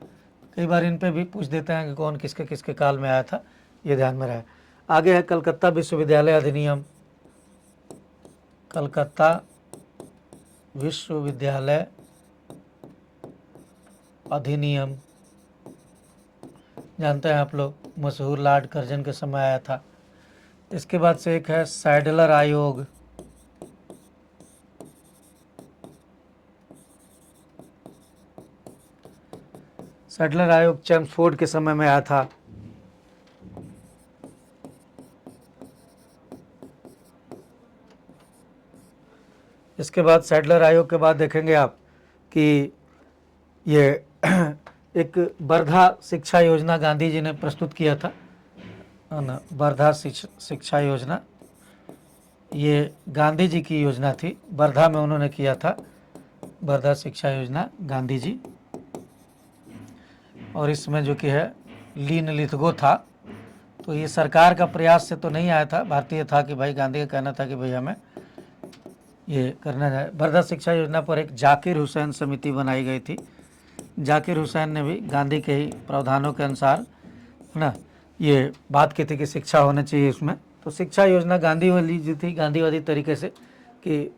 कई बार इन पे भी पूछ देते हैं कि कौन किसके किसके काल में आया था, ये ध्यान में रहे। आगे है कलकत्ता विश्वविद्यालय अधिनियम। कलकत्ता विश्वविद्यालय अधिनियम जानते हैं आप लोग, मशहूर लॉर्ड कर्जन के समय आया था। इसके बाद से एक है सैडलर आयोग। सैडलर आयोग चेम्सफोर्ड के समय में आया था। इसके बाद सैडलर आयोग के बाद देखेंगे आप कि ये एक वर्धा शिक्षा योजना गांधी जी ने प्रस्तुत किया था ना, वर्धा शिक्षा योजना, ये गांधी जी की योजना थी, वर्धा में उन्होंने किया था वर्धा शिक्षा योजना गांधी जी। और इसमें जो कि है लीन लिथगो था। तो ये सरकार का प्रयास से तो नहीं आया था, भारतीय था कि भाई गांधी का कहना था कि भाई हमें ये करना है। वर्धा शिक्षा योजना पर एक जाकिर हुसैन समिति बनाई गई थी। जाकिर हुसैन ने भी गांधी के ही प्रावधानों के अनुसार ना ये बात की थी कि शिक्षा होना चाहिए इसमें। तो शिक्षा योजना गांधी वाली जो थी, गांधीवादी तरीके से कि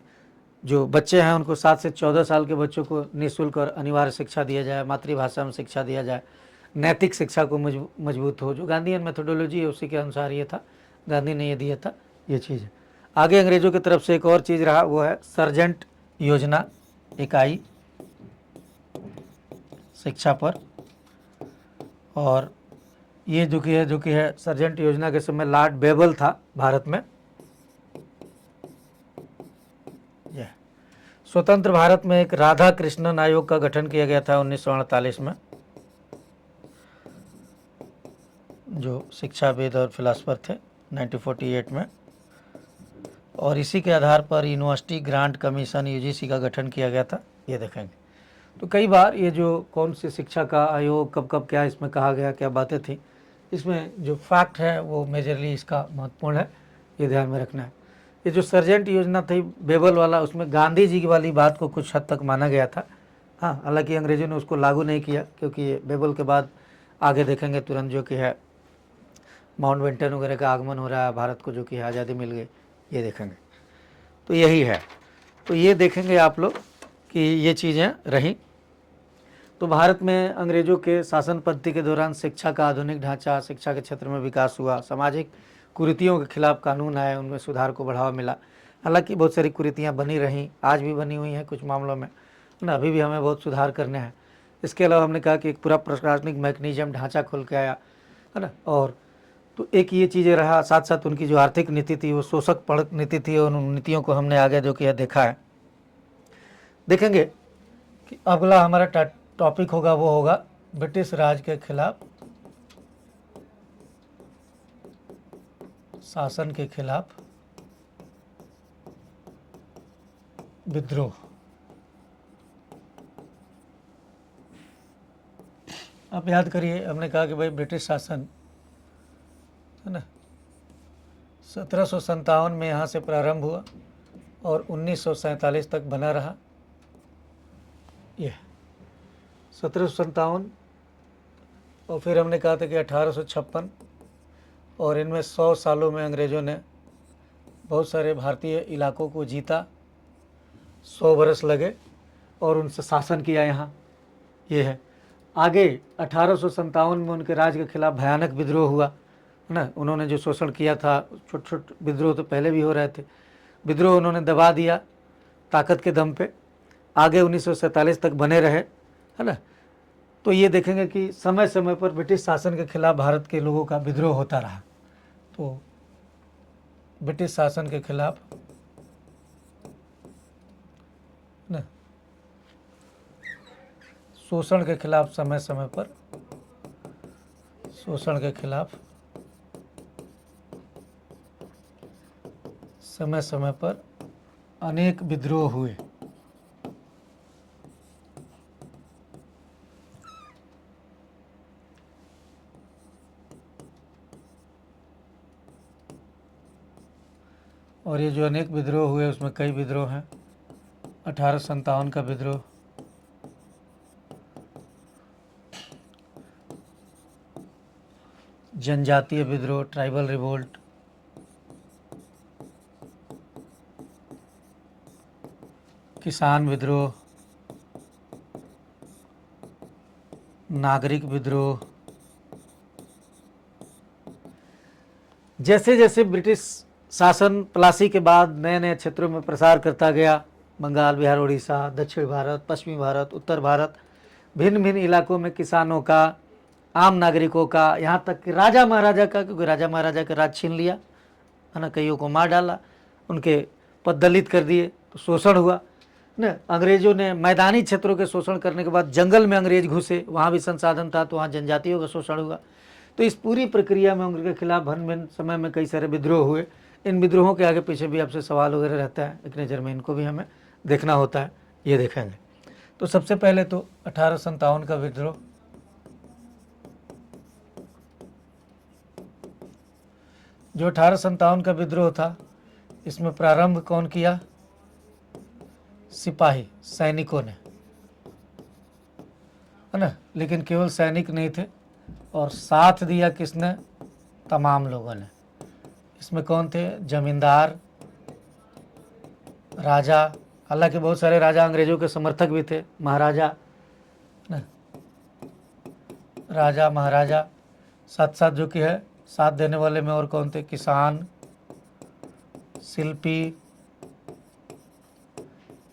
जो बच्चे हैं उनको 7 से 14 साल के बच्चों को निःशुल्क और अनिवार्य शिक्षा दिया जाए, मातृभाषा में शिक्षा दिया जाए, नैतिक शिक्षा को मजबूत हो। जो गांधीयन मेथोडोलॉजी है उसी के अनुसार ये था, गांधी ने ये दिया था ये चीज़ है। आगे अंग्रेज़ों की तरफ से एक और चीज़ रहा, वो है सर्जेंट योजना, इकाई शिक्षा पर। और ये जो कि है सर्जेंट योजना के समय लॉर्ड बेबल था भारत में। यह स्वतंत्र भारत में एक राधा कृष्णन आयोग का गठन किया गया था 1948 में, जो शिक्षाविद और फिलासफर थे 1948 में। और इसी के आधार पर यूनिवर्सिटी ग्रांट कमीशन यूजीसी का गठन किया गया था, ये देखेंगे। तो कई बार ये जो कौन सी शिक्षा का आयोग कब कब क्या इसमें कहा गया, क्या बातें थी, इसमें जो फैक्ट है वो मेजरली इसका महत्वपूर्ण है, ये ध्यान में रखना है। ये जो सर्जेंट योजना थी बेबल वाला, उसमें गांधी जी की वाली बात को कुछ हद तक माना गया था। हाँ, हालांकि अंग्रेजों ने उसको लागू नहीं किया, क्योंकि ये बेबल के बाद आगे देखेंगे तुरंत जो कि है माउंटबेटन वगैरह का आगमन हो रहा है, भारत को जो कि आज़ादी मिल गई, ये देखेंगे। तो यही है, तो ये देखेंगे आप लोग कि ये चीज़ें रहीं। तो भारत में अंग्रेज़ों के शासन पद्धति के दौरान शिक्षा का आधुनिक ढांचा, शिक्षा के क्षेत्र में विकास हुआ, सामाजिक कुरीतियों के खिलाफ कानून आए, उनमें सुधार को बढ़ावा मिला। हालांकि बहुत सारी कुरीतियाँ बनी रहीं, आज भी बनी हुई हैं कुछ मामलों में ना, अभी भी हमें बहुत सुधार करने हैं। इसके अलावा हमने कहा कि एक पूरा प्रशासनिक मैकेनिज्म ढांचा खुल के आया है ना। और तो एक ये चीज़ें रहा, साथ साथ उनकी जो आर्थिक नीति थी वो शोषक परक नीति थी, और उन नीतियों को हमने आगे जो कि देखा है। देखेंगे कि अगला हमारा टॉपिक होगा वो होगा ब्रिटिश राज के खिलाफ, शासन के खिलाफ विद्रोह। आप याद करिए, हमने कहा कि भाई ब्रिटिश शासन है ना 1757 में यहाँ से प्रारंभ हुआ और 1947 तक बना रहा। ये 1757, और फिर हमने कहा था कि 1856, और इनमें 100 सालों में अंग्रेज़ों ने बहुत सारे भारतीय इलाकों को जीता, 100 बरस लगे और उनसे शासन किया यहाँ, ये है। आगे 1857 में उनके राज के खिलाफ भयानक विद्रोह हुआ है ना। उन्होंने जो शोषण किया था, छोटे छोटे विद्रोह तो पहले भी हो रहे थे, विद्रोह उन्होंने दबा दिया ताकत के दम पे। आगे 1947 तक बने रहे है ना। तो ये देखेंगे कि समय समय पर ब्रिटिश शासन के खिलाफ भारत के लोगों का विद्रोह होता रहा। तो ब्रिटिश शासन के खिलाफ ना शोषण के खिलाफ समय समय पर, शोषण के खिलाफ समय समय पर अनेक विद्रोह हुए। और ये जो अनेक विद्रोह हुए उसमें कई विद्रोह हैं। 1857 का विद्रोह, जनजातीय विद्रोह, ट्राइबल रिवोल्ट, किसान विद्रोह, नागरिक विद्रोह। जैसे जैसे ब्रिटिश शासन प्लासी के बाद नए नए क्षेत्रों में प्रसार करता गया, बंगाल, बिहार, उड़ीसा, दक्षिण भारत, पश्चिमी भारत, उत्तर भारत, भिन्न भिन्न इलाकों में किसानों का, आम नागरिकों का, यहाँ तक कि राजा महाराजा का, क्योंकि राजा महाराजा का राज छीन लिया है ना, कईयों को मार डाला, उनके पद दलित कर दिए, तो शोषण हुआ न। अंग्रेज़ों ने मैदानी क्षेत्रों के शोषण करने के बाद जंगल में अंग्रेज घुसे, वहाँ भी संसाधन था तो वहाँ जनजातियों का शोषण हुआ। तो इस पूरी प्रक्रिया में उनके खिलाफ भिन्न भिन्न समय में कई सारे विद्रोह हुए। इन विद्रोहों के आगे पीछे भी आपसे सवाल वगैरह रहता है, एक नज़र में इनको भी हमें देखना होता है, ये देखेंगे। तो सबसे पहले तो 1857 का विद्रोह, जो 1857 का विद्रोह था, इसमें प्रारंभ कौन किया? सिपाही, सैनिकों ने, है ना। लेकिन केवल सैनिक नहीं थे, और साथ दिया किसने? तमाम लोगों ने। इसमें कौन थे? जमींदार, राजा, हालांकि बहुत सारे राजा अंग्रेजों के समर्थक भी थे, महाराजा ना, राजा महाराजा, साथ साथ जो कि है साथ देने वाले में और कौन थे, किसान, शिल्पी,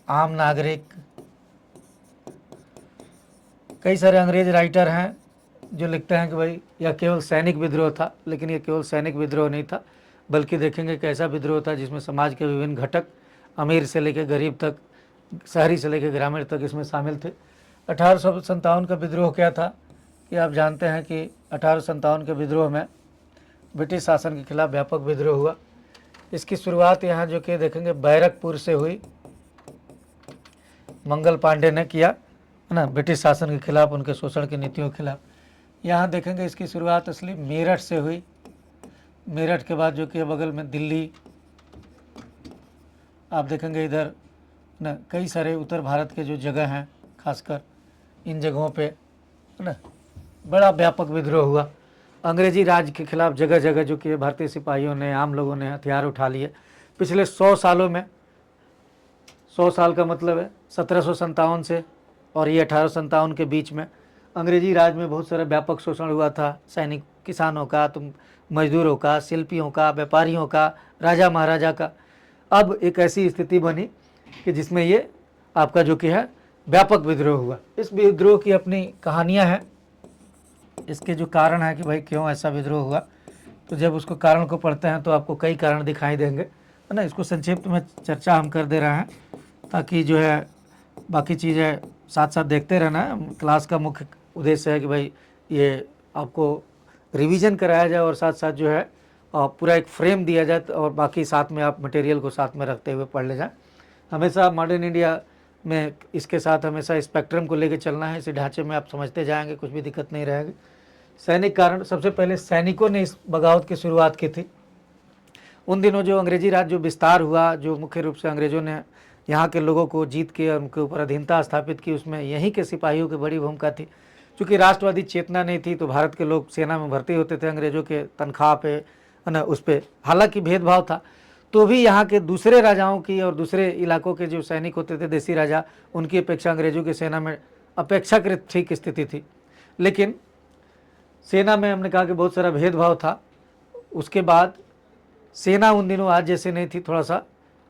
आम नागरिक। कई सारे अंग्रेज राइटर हैं जो लिखते हैं कि भाई यह केवल सैनिक विद्रोह था, लेकिन यह केवल सैनिक विद्रोह नहीं था, बल्कि देखेंगे कि ऐसा विद्रोह था जिसमें समाज के विभिन्न घटक, अमीर से लेकर गरीब तक, शहरी से लेकर ग्रामीण तक इसमें शामिल थे। 1857 का विद्रोह क्या था कि आप जानते हैं कि 1857 के विद्रोह में ब्रिटिश शासन के खिलाफ व्यापक विद्रोह हुआ। इसकी शुरुआत यहाँ जो कि देखेंगे बैरकपुर से हुई, मंगल पांडे ने किया है ना, ब्रिटिश शासन के खिलाफ, उनके शोषण की नीतियों के खिलाफ। यहाँ देखेंगे इसकी शुरुआत असली मेरठ से हुई। मेरठ के बाद जो कि बगल में दिल्ली, आप देखेंगे इधर ना कई सारे उत्तर भारत के जो जगह हैं, खासकर इन जगहों पे है ना बड़ा व्यापक विद्रोह हुआ। अंग्रेजी राज के खिलाफ जगह जगह जो कि भारतीय सिपाहियों ने, आम लोगों ने हथियार उठा लिए। पिछले 100 सालों में, 100 साल का मतलब है 1757 से और ये 1857 के बीच में अंग्रेजी राज में बहुत सारा व्यापक शोषण हुआ था। सैनिक, किसानों का, तुम मजदूरों का, शिल्पियों का, व्यापारियों का, राजा महाराजा का। अब एक ऐसी स्थिति बनी कि जिसमें ये आपका जो कि है व्यापक विद्रोह हुआ। इस विद्रोह की अपनी कहानियाँ हैं, इसके जो कारण है कि भाई क्यों ऐसा विद्रोह हुआ, तो जब उसको कारण को पढ़ते हैं तो आपको कई कारण दिखाई देंगे, है ना। इसको संक्षिप्त में चर्चा हम कर दे रहे हैं ताकि जो है बाकी चीज़ें साथ साथ देखते रहना है। क्लास का मुख्य उद्देश्य है कि भाई ये आपको रिवीजन कराया जाए और साथ साथ जो है पूरा एक फ्रेम दिया जाए और बाकी साथ में आप मटेरियल को साथ में रखते हुए पढ़ ले जाए। हमेशा मॉडर्न इंडिया में इसके साथ हमेशा स्पेक्ट्रम को लेकर चलना है। इसी ढांचे में आप समझते जाएंगे, कुछ भी दिक्कत नहीं रहेगी। सैनिक कारण, सबसे पहले सैनिकों ने इस बगावत की शुरुआत की थी। उन दिनों जो अंग्रेजी राज जो विस्तार हुआ, जो मुख्य रूप से अंग्रेजों ने यहाँ के लोगों को जीत के उनके ऊपर अधीनता स्थापित की, उसमें यहीं के सिपाहियों की बड़ी भूमिका थी। चूँकि राष्ट्रवादी चेतना नहीं थी तो भारत के लोग सेना में भर्ती होते थे अंग्रेजों के तनख्वाह पे, है ना, उस पर हालांकि भेदभाव था, तो भी यहाँ के दूसरे राजाओं की और दूसरे इलाकों के जो सैनिक होते थे, देसी राजा, उनकी अपेक्षा अंग्रेजों की सेना में अपेक्षाकृत ठीक स्थिति थी। लेकिन सेना में हमने कहा कि बहुत सारा भेदभाव था। उसके बाद सेना उन दिनों आज जैसे नहीं थी, थोड़ा सा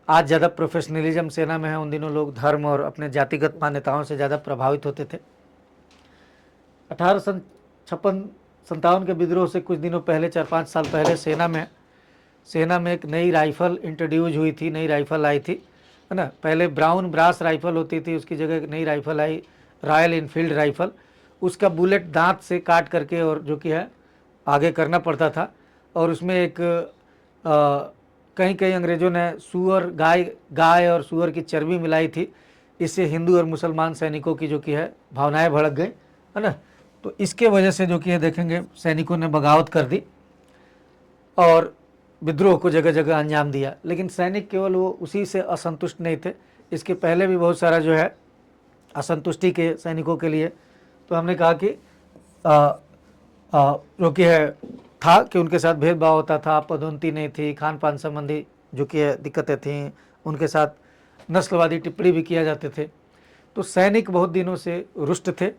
आज ज़्यादा प्रोफेशनलिज्म सेना में है। उन दिनों लोग धर्म और अपने जातिगत मान्यताओं से ज़्यादा प्रभावित होते थे। 1856-57 के विद्रोह से कुछ दिनों पहले, 4-5 साल पहले सेना में एक नई राइफ़ल इंट्रोड्यूस हुई थी, नई राइफ़ल आई थी, है ना। पहले ब्राउन ब्रास राइफ़ल होती थी, उसकी जगह एक नई राइफ़ल आई, रॉयल इनफील्ड राइफ़ल। उसका बुलेट दांत से काट करके और जो कि है आगे करना पड़ता था, और उसमें एक कहीं कहीं अंग्रेज़ों ने सूअर, गाय और सूअर की चर्बी मिलाई थी। इससे हिंदू और मुसलमान सैनिकों की जो कि है भावनाएं भड़क गई, है ना। तो इसके वजह से जो कि है देखेंगे सैनिकों ने बगावत कर दी और विद्रोह को जगह जगह अंजाम दिया। लेकिन सैनिक केवल वो उसी से असंतुष्ट नहीं थे, इसके पहले भी बहुत सारा जो है असंतुष्टि के सैनिकों के लिए, तो हमने कहा कि जो कि है था कि उनके साथ भेदभाव होता था, पदोन्नति नहीं थी, खान पान संबंधी जो कि है दिक्कतें थीं, उनके साथ नस्लवादी टिप्पणी भी किया जाते थे। तो सैनिक बहुत दिनों से रुष्ट थे।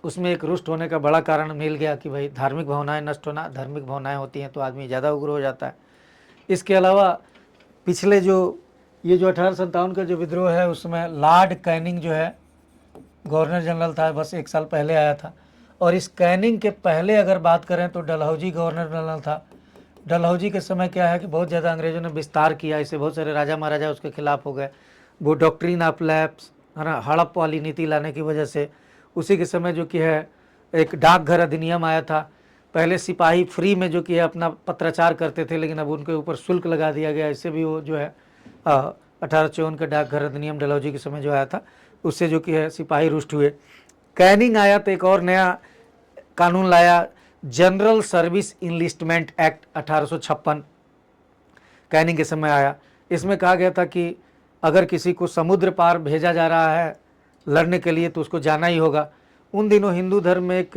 उसमें एक रुष्ट होने का बड़ा कारण मिल गया कि भाई धार्मिक भावनाएं नष्ट होना, धार्मिक भावनाएं होती हैं तो आदमी ज़्यादा उग्र हो जाता है। इसके अलावा पिछले जो ये जो 1857 का जो विद्रोह है, उसमें लॉर्ड कैनिंग जो है गवर्नर जनरल था, बस 1 साल पहले आया था। और इस कैनिंग के पहले अगर बात करें तो डलहौजी गवर्नर जनरल था। डलहौजी के समय क्या है कि बहुत ज़्यादा अंग्रेज़ों ने विस्तार किया, इससे बहुत सारे राजा महाराजा उसके खिलाफ हो गए। वो डॉक्ट्रिन ऑफ लैप्स, है ना, हड़प वाली नीति लाने की वजह से उसी के समय जो कि है एक डाकघर अधिनियम आया था। पहले सिपाही फ्री में जो कि है अपना पत्राचार करते थे, लेकिन अब उनके ऊपर शुल्क लगा दिया गया। इससे भी वो जो है 1854 का डाकघर अधिनियम डलहौजी के समय जो आया था, उससे जो कि है सिपाही रुष्ट हुए। कैनिंग आया तो एक और नया कानून लाया, general service enlistment act 1856 Canning के समय आया। इसमें कहा गया था कि अगर किसी को समुद्र पार भेजा जा रहा है लड़ने के लिए तो उसको जाना ही होगा। उन दिनों हिंदू धर्म में एक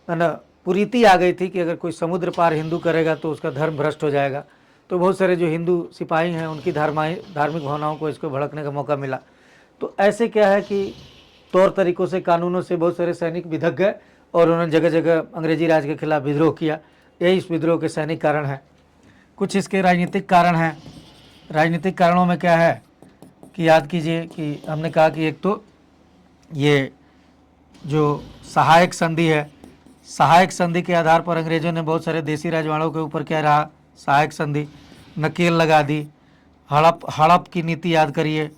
कुरीति आ गई थी कि अगर कोई समुद्र पार हिंदू करेगा तो उसका धर्म भ्रष्ट हो जाएगा। तो बहुत सारे जो हिंदू सिपाही हैं उनकी धार्मिक भावनाओं को इसको भड़कने का मौका मिला। तो ऐसे क्या है कि तौर तरीक़ों से, कानूनों से बहुत सारे सैनिक बिधक गए और उन्होंने जगह जगह अंग्रेजी राज के खिलाफ विद्रोह किया। यही इस विद्रोह के सैनिक कारण है। कुछ इसके राजनीतिक कारण हैं। राजनीतिक कारणों में क्या है कि याद कीजिए कि हमने कहा कि एक तो ये जो सहायक संधि है, सहायक संधि के आधार पर अंग्रेजों ने बहुत सारे देसी राजवाड़ों के ऊपर क्या रहा, सहायक संधि, नकेल लगा दी। हड़प हड़प की नीति याद करिए,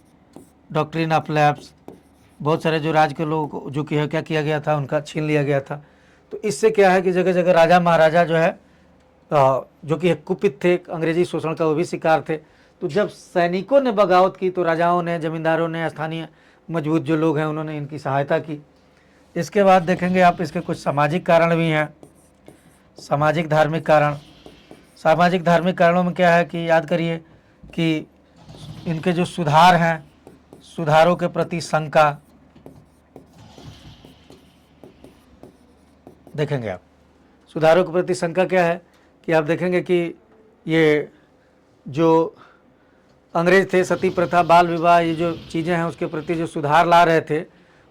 डॉक्ट्रिन ऑफ लैप्स। बहुत सारे जो राज के लोगों को जो कि है क्या किया गया था, उनका छीन लिया गया था। तो इससे क्या है कि जगह जगह राजा महाराजा जो है जो कि कुपित थे, अंग्रेजी शोषण का वो भी शिकार थे। तो जब सैनिकों ने बगावत की तो राजाओं ने, जमींदारों ने, स्थानीय मजबूत जो लोग हैं उन्होंने इनकी सहायता की। इसके बाद देखेंगे आप इसके कुछ सामाजिक कारण भी हैं, सामाजिक धार्मिक कारण। सामाजिक धार्मिक कारणों में क्या है कि याद करिए कि इनके जो सुधार हैं, सुधारों के प्रति शंका देखेंगे आप। सुधारों के प्रति शंका क्या है कि आप देखेंगे कि ये जो अंग्रेज थे, सती प्रथा, बाल विवाह, ये जो चीज़ें हैं उसके प्रति जो सुधार ला रहे थे,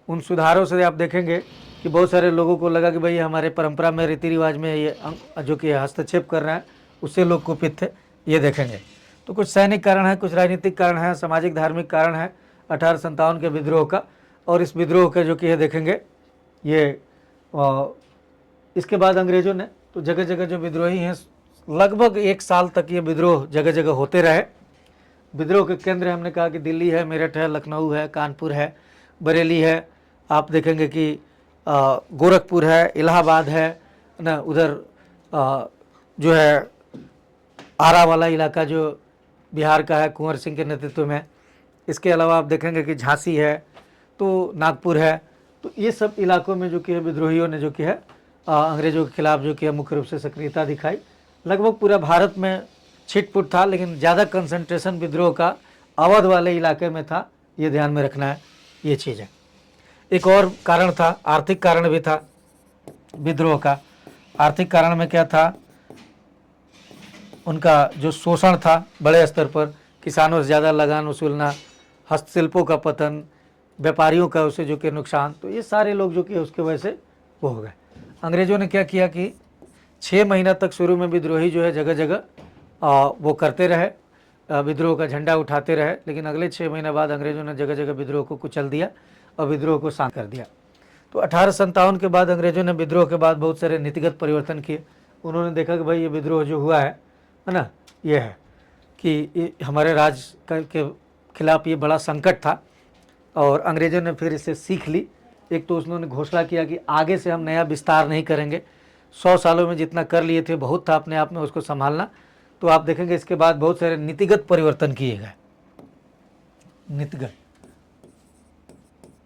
उन सुधारों से आप देखेंगे कि बहुत सारे लोगों को लगा कि भाई हमारे परंपरा में, रीति रिवाज में ये जो कि हस्तक्षेप कर रहे हैं, उससे लोग कुपित थे। ये देखेंगे। तो कुछ सैनिक कारण है, कुछ राजनीतिक कारण है, सामाजिक धार्मिक कारण है 1857 के विद्रोह का। और इस विद्रोह के जो कि है देखेंगे ये इसके बाद अंग्रेजों ने तो जगह जगह जो विद्रोही हैं, लगभग 1 साल तक ये विद्रोह जगह जगह होते रहे। विद्रोह के केंद्र हमने कहा कि दिल्ली है, मेरठ है, लखनऊ है, कानपुर है, बरेली है। आप देखेंगे कि गोरखपुर है, इलाहाबाद है ना, उधर जो है आरा वाला इलाका जो बिहार का है, कुंवर सिंह के नेतृत्व में। इसके अलावा आप देखेंगे कि झांसी है, तो नागपुर है। तो ये सब इलाकों में जो कि है विद्रोहियों ने जो कि है अंग्रेजों के खिलाफ जो कि है मुख्य रूप से सक्रियता दिखाई। लगभग पूरा भारत में छिटपुट था, लेकिन ज़्यादा कंसंट्रेशन विद्रोह का अवध वाले इलाके में था। ये ध्यान में रखना है ये चीज़ है। एक और कारण था, आर्थिक कारण भी था विद्रोह का। आर्थिक कारण में क्या था, उनका जो शोषण था बड़े स्तर पर, किसानों से ज़्यादा लगान वसूलना, हस्तशिल्पों का पतन, व्यापारियों का उसे जो कि नुकसान। तो ये सारे लोग जो कि उसके वजह से वो हो गए। अंग्रेज़ों ने क्या किया कि 6 महीना तक शुरू में विद्रोही जो है जगह जगह वो करते रहे, विद्रोह का झंडा उठाते रहे। लेकिन अगले 6 महीने बाद अंग्रेज़ों ने जगह जगह विद्रोह को कुचल दिया और विद्रोह को शांत कर दिया। तो 1857 के बाद अंग्रेज़ों ने विद्रोह के बाद बहुत सारे नीतिगत परिवर्तन किए। उन्होंने देखा कि भाई ये विद्रोह जो हुआ है ना, ये है कि हमारे राज के खिलाफ ये बड़ा संकट था। और अंग्रेज़ों ने फिर इसे सीख ली। एक तो उन्होंने घोषणा किया कि आगे से हम नया विस्तार नहीं करेंगे, 100 सालों में जितना कर लिए थे बहुत था अपने आप में उसको संभालना। तो आप देखेंगे इसके बाद बहुत सारे नीतिगत परिवर्तन किए गए। नीतिगत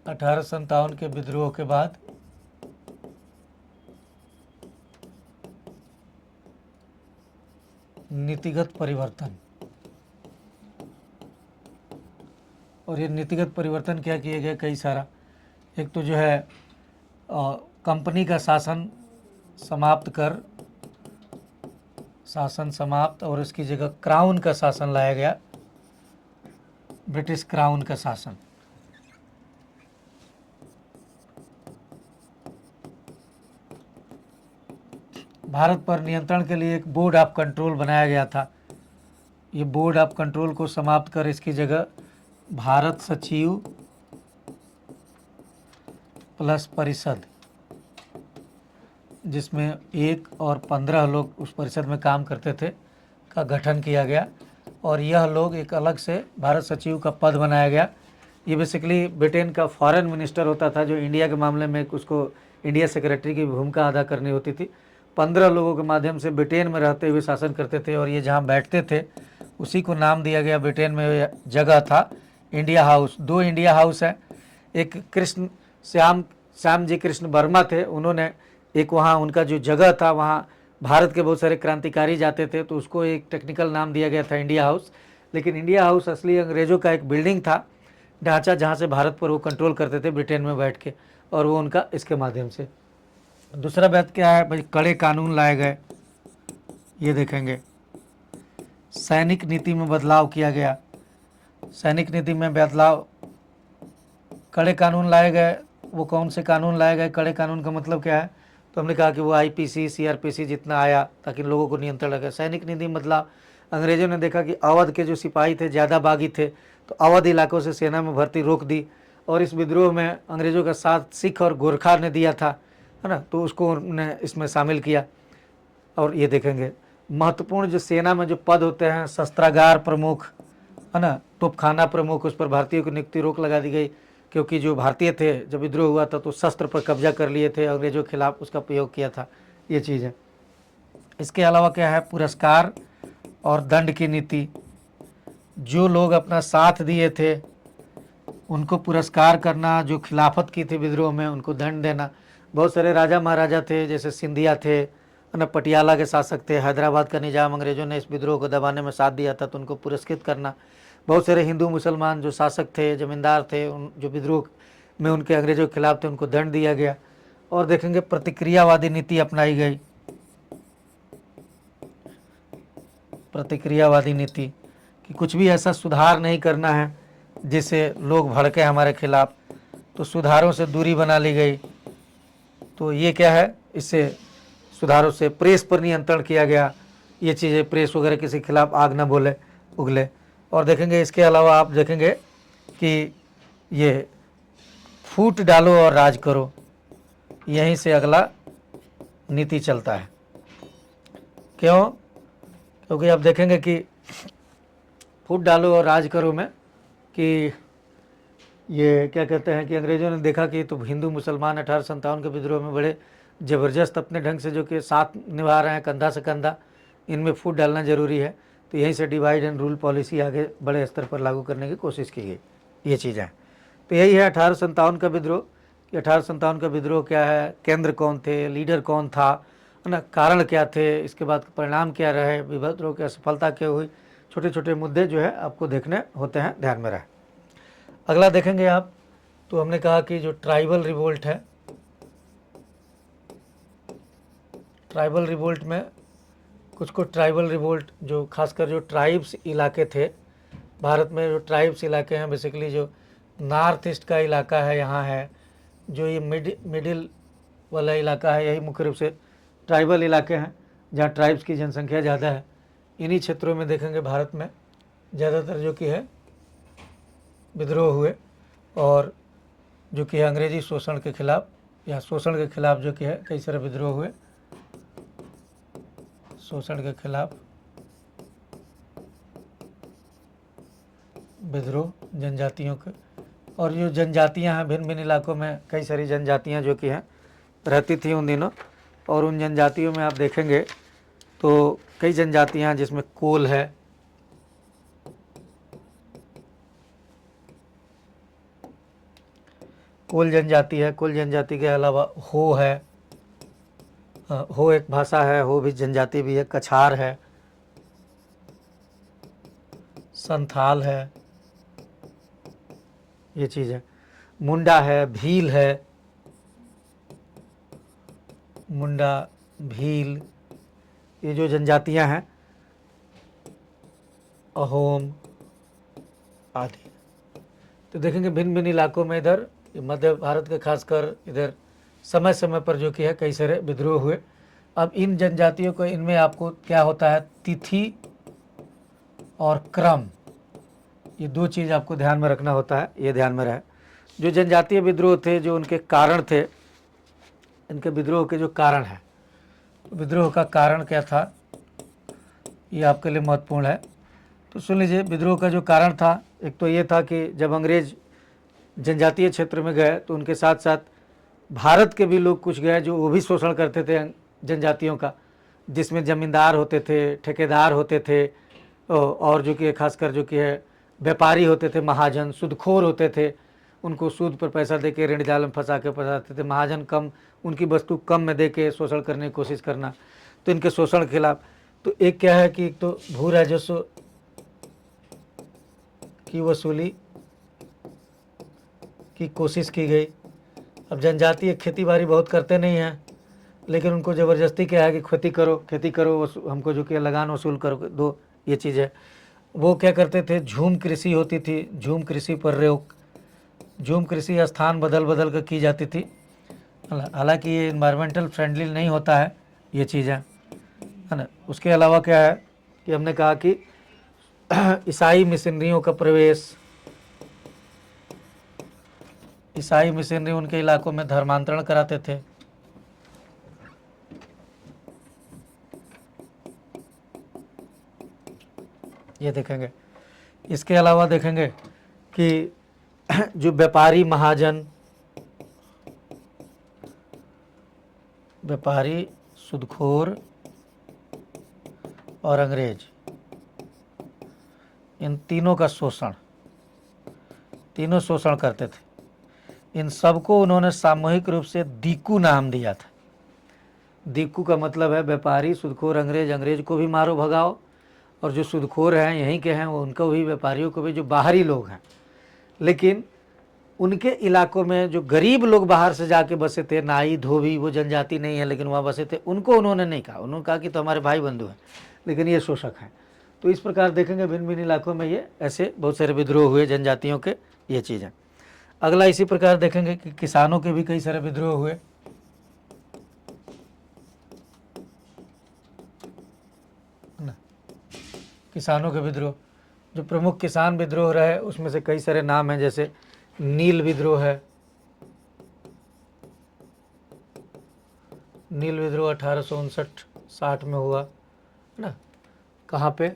1857 के विद्रोह के बाद नीतिगत परिवर्तन। और ये नीतिगत परिवर्तन क्या किए गए, कई सारा। एक तो जो है कंपनी का शासन समाप्त कर, शासन समाप्त, और इसकी जगह क्राउन का शासन लाया गया, ब्रिटिश क्राउन का शासन। भारत पर नियंत्रण के लिए एक बोर्ड ऑफ कंट्रोल बनाया गया था। ये बोर्ड ऑफ कंट्रोल को समाप्त कर इसकी जगह भारत सचिव प्लस परिषद, जिसमें 1 और 15 लोग उस परिषद में काम करते थे, का गठन किया गया। और यह लोग एक अलग से भारत सचिव का पद बनाया गया। ये बेसिकली ब्रिटेन का फॉरेन मिनिस्टर होता था, जो इंडिया के मामले में उसको इंडिया सेक्रेटरी की भूमिका अदा करनी होती थी। 15 लोगों के माध्यम से ब्रिटेन में रहते हुए शासन करते थे। और ये जहाँ बैठते थे उसी को नाम दिया गया, ब्रिटेन में जगह था इंडिया हाउस। 2 इंडिया हाउस है। एक श्याम जी कृष्ण वर्मा थे, उन्होंने एक वहाँ उनका जो जगह था, वहाँ भारत के बहुत सारे क्रांतिकारी जाते थे, तो उसको एक टेक्निकल नाम दिया गया था इंडिया हाउस। लेकिन इंडिया हाउस असली अंग्रेज़ों का एक बिल्डिंग था, ढांचा, जहाँ से भारत पर वो कंट्रोल करते थे ब्रिटेन में बैठ के, और वो उनका इसके माध्यम से। दूसरा बात क्या है भाई, कड़े कानून लाए गए। ये देखेंगे सैनिक नीति में बदलाव किया गया। सैनिक नीति में बदलाव, कड़े कानून लाए गए। वो कौन से कानून लाए गए? कड़े कानून का मतलब क्या है तो हमने कहा कि वो आईपीसी सीआरपीसी जितना आया ताकि लोगों को नियंत्रण रखे। सैनिक नीति मतलब अंग्रेजों ने देखा कि अवध के जो सिपाही थे ज़्यादा बागी थे, तो अवध इलाकों से सेना में भर्ती रोक दी, और इस विद्रोह में अंग्रेजों का साथ सिख और गोरखा ने दिया था, है ना, तो उसको उन्होंने इसमें शामिल किया। और ये देखेंगे महत्वपूर्ण जो सेना में जो पद होते हैं, शस्त्रागार प्रमुख, है ना, तोपखाना प्रमुख, उस पर भारतीयों की नियुक्ति रोक लगा दी गई, क्योंकि जो भारतीय थे जब विद्रोह हुआ था तो शस्त्र पर कब्जा कर लिए थे, अंग्रेजों के खिलाफ उसका प्रयोग किया था, ये चीज़ है। इसके अलावा क्या है, पुरस्कार और दंड की नीति। जो लोग अपना साथ दिए थे उनको पुरस्कार करना, जो खिलाफत की थी विद्रोह में उनको दंड देना। बहुत सारे राजा महाराजा थे, जैसे सिंधिया थे, ना पटियाला के शासक थे, हैदराबाद का निजाम अंग्रेजों ने इस विद्रोह को दबाने में साथ दिया था तो उनको पुरस्कृत करना। बहुत सारे हिंदू मुसलमान जो शासक थे, जमींदार थे, उन जो विद्रोह में उनके अंग्रेजों के खिलाफ थे उनको दंड दिया गया। और देखेंगे प्रतिक्रियावादी नीति अपनाई गई। प्रतिक्रियावादी नीति कि कुछ भी ऐसा सुधार नहीं करना है जिससे लोग भड़के हमारे खिलाफ, तो सुधारों से दूरी बना ली गई। तो ये क्या है, इससे सुधारों से प्रेस पर नियंत्रण किया गया। ये चीज़ें, प्रेस वगैरह किसी के खिलाफ आग ना बोले उगले। और देखेंगे इसके अलावा आप देखेंगे कि ये फूट डालो और राज करो, यहीं से अगला नीति चलता है। क्यों? क्योंकि आप देखेंगे कि फूट डालो और राज करो में कि ये क्या कहते हैं कि अंग्रेज़ों ने देखा कि तो हिंदू मुसलमान 1857 के विद्रोह में बड़े ज़बरदस्त अपने ढंग से जो कि साथ निभा रहे हैं कंधा से कंधा, इनमें फूट डालना ज़रूरी है। तो यहीं से डिवाइड एंड रूल पॉलिसी आगे बड़े स्तर पर लागू करने की कोशिश की गई, ये चीज़ें। तो यही है 1857 का विद्रोह कि 1857 का विद्रोह क्या है, केंद्र कौन थे, लीडर कौन था, है ना, कारण क्या थे, इसके बाद परिणाम क्या रहे, विद्रोह की असफलता क्या हुई, छोटे छोटे मुद्दे जो है आपको देखने होते हैं, ध्यान में रहे। अगला देखेंगे आप, तो हमने कहा कि जो ट्राइबल रिवोल्ट है, ट्राइबल रिवोल्ट में कुछ ट्राइबल रिवोल्ट जो खासकर जो ट्राइब्स इलाके थे भारत में, जो ट्राइब्स इलाके हैं बेसिकली जो नॉर्थ ईस्ट का इलाका है, यहाँ है जो ये मिडिल वाला इलाका है, यही मुख्य रूप से ट्राइबल इलाके हैं जहाँ ट्राइब्स की जनसंख्या ज़्यादा है। इन्हीं क्षेत्रों में देखेंगे भारत में ज़्यादातर जो कि है विद्रोह हुए, और जो कि है अंग्रेजी शोषण के खिलाफ या शोषण के खिलाफ जो कि है कई सारे विद्रोह हुए, शोषण के खिलाफ विद्रोह जनजातियों के। और जो जनजातियां हैं भिन्न भिन्न इलाकों में कई सारी जनजातियां जो कि हैं रहती थी उन दिनों, और उन जनजातियों में आप देखेंगे तो कई जनजातियां हैं जिसमें कोल है, कोल जनजाति है, कोल जनजाति के अलावा हो है, हो एक भाषा है, हो भी जनजाति भी है, कछार है, संथाल है, ये चीज़ है, मुंडा है, भील है, मुंडा, भील, ये जो जनजातियां हैं, अहोम आदि। तो देखेंगे भिन्न भिन्न इलाकों में इधर मध्य भारत के खासकर इधर समय समय पर जो कि है कई सारे विद्रोह हुए। अब इन जनजातियों को, इनमें आपको क्या होता है, तिथि और क्रम, ये दो चीज़ आपको ध्यान में रखना होता है, ये ध्यान में रहे। जो जनजातीय विद्रोह थे, जो उनके कारण थे, इनके विद्रोह के जो कारण है, विद्रोह का कारण क्या था, ये आपके लिए महत्वपूर्ण है। तो सुन लीजिए, विद्रोह का जो कारण था, एक तो ये था कि जब अंग्रेज जनजातीय क्षेत्र में गए तो उनके साथ साथ भारत के भी लोग कुछ गए जो वो भी शोषण करते थे जनजातियों का, जिसमें जमींदार होते थे, ठेकेदार होते थे, और जो कि खासकर जो कि है व्यापारी होते थे, महाजन, सूदखोर होते थे, उनको सूद पर पैसा दे के ऋण जाल में फंसा के फंसाते थे। महाजन कम, उनकी वस्तु कम में दे के शोषण करने की कोशिश करना, तो इनके शोषण के खिलाफ तो एक क्या है कि एक तो भू राजस्व की वसूली की कोशिश की गई। अब जनजाति खेती बाड़ी बहुत करते नहीं हैं, लेकिन उनको ज़बरदस्ती क्या है कि खेती करो, हमको जो कि लगान वसूल करो दो, ये चीज़ है। वो क्या करते थे, झूम कृषि होती थी, झूम कृषि पर रोक, झूम कृषि स्थान बदल बदल कर की जाती थी। हालांकि ये इन्वायरमेंटल फ्रेंडली नहीं होता है ये चीज़ें, है ना। उसके अलावा क्या है कि हमने कहा कि ईसाई मिशनरियों का प्रवेश, ईसाई मिशनरी उनके इलाकों में धर्मांतरण कराते थे। ये देखेंगे। इसके अलावा देखेंगे कि जो व्यापारी महाजन, व्यापारी, सूदखोर और अंग्रेज, इन तीनों का शोषण, तीनों शोषण करते थे। इन सबको उन्होंने सामूहिक रूप से दीकू नाम दिया था। दीकू का मतलब है व्यापारी, सूदखोर, अंग्रेज। अंग्रेज को भी मारो भगाओ, और जो सूदखोर हैं यहीं के हैं वो उनको भी, व्यापारियों को भी, जो बाहरी लोग हैं। लेकिन उनके इलाकों में जो गरीब लोग बाहर से जाके बसे थे, नाई, धोबी, वो जनजाति नहीं है लेकिन वहाँ बसे थे, उनको उन्होंने नहीं कहा। उन्होंने कहा कि तो हमारे भाई बंधु हैं, लेकिन ये शोषक हैं। तो इस प्रकार देखेंगे भिन्न भिन्न इलाकों में ये ऐसे बहुत सारे विद्रोह हुए जनजातियों के, ये चीज़ है। अगला इसी प्रकार देखेंगे कि किसानों के भी कई सारे विद्रोह हुए। ना, किसानों के विद्रोह, जो प्रमुख किसान विद्रोह रहे उसमें से कई सारे नाम हैं, जैसे नील विद्रोह है। नील विद्रोह 1859-60 में हुआ, है ना। कहाँ पे?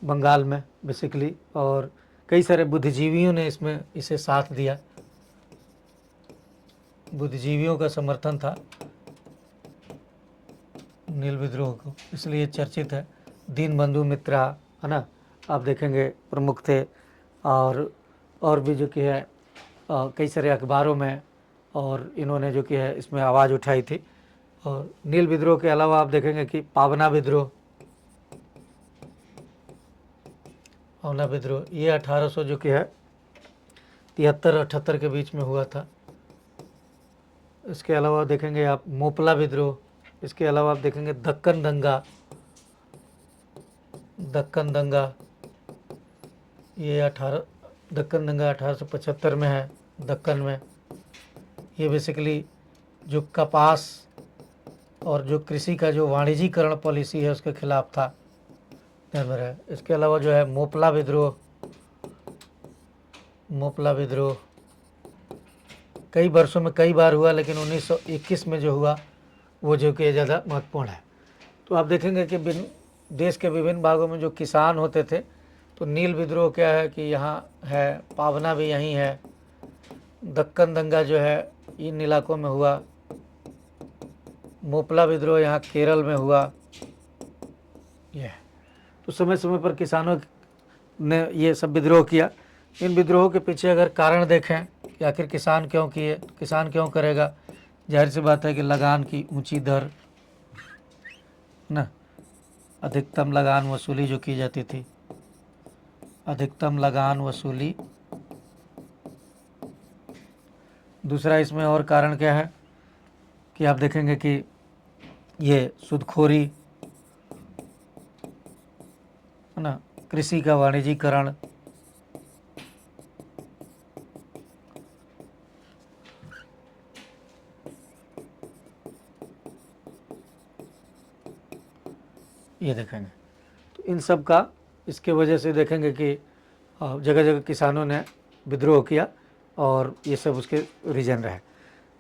बंगाल में बेसिकली। और कई सारे बुद्धिजीवियों ने इसमें इसे साथ दिया, बुद्धिजीवियों का समर्थन था नील विद्रोह को, इसलिए चर्चित है। दीनबंधु मित्रा, है ना, आप देखेंगे प्रमुख थे। और भी जो कि है कई सारे अखबारों में, और इन्होंने जो कि है इसमें आवाज़ उठाई थी। और नील विद्रोह के अलावा आप देखेंगे कि पावना विद्रोह, पावना विद्रोह ये 1800 जो कि है 73-78 के बीच में हुआ था। इसके अलावा देखेंगे आप मोपला विद्रोह। इसके अलावा आप देखेंगे दक्कन दंगा, दक्कन दंगा ये दक्कन दंगा 1875 में है, दक्कन में। ये बेसिकली जो कपास और जो कृषि का जो वाणिज्यीकरण पॉलिसी है उसके खिलाफ था, ध्यान में रहे। इसके अलावा जो है मोपला विद्रोह, मोपला विद्रोह कई वर्षों में कई बार हुआ, लेकिन 1921 में जो हुआ वो जो कि ज़्यादा महत्वपूर्ण है। तो आप देखेंगे कि देश के विभिन्न भागों में जो किसान होते थे, तो नील विद्रोह क्या है कि यहाँ है, पावना भी यहीं है, दक्कन दंगा जो है इन इलाकों में हुआ, मोपला विद्रोह यहाँ केरल में हुआ। यह तो समय समय पर किसानों ने ये सब विद्रोह किया। इन विद्रोहों के पीछे अगर कारण देखें कि आखिर किसान क्यों किए, किसान क्यों करेगा, जाहिर सी बात है कि लगान की ऊंची दर, ना, अधिकतम लगान वसूली जो की जाती थी, अधिकतम लगान वसूली। दूसरा इसमें और कारण क्या है कि आप देखेंगे कि ये सूदखोरी, है ना, कृषि का वाणिज्यीकरण, ये देखेंगे। तो इन सब का इसके वजह से देखेंगे कि जगह जगह किसानों ने विद्रोह किया, और ये सब उसके रीजन रहे।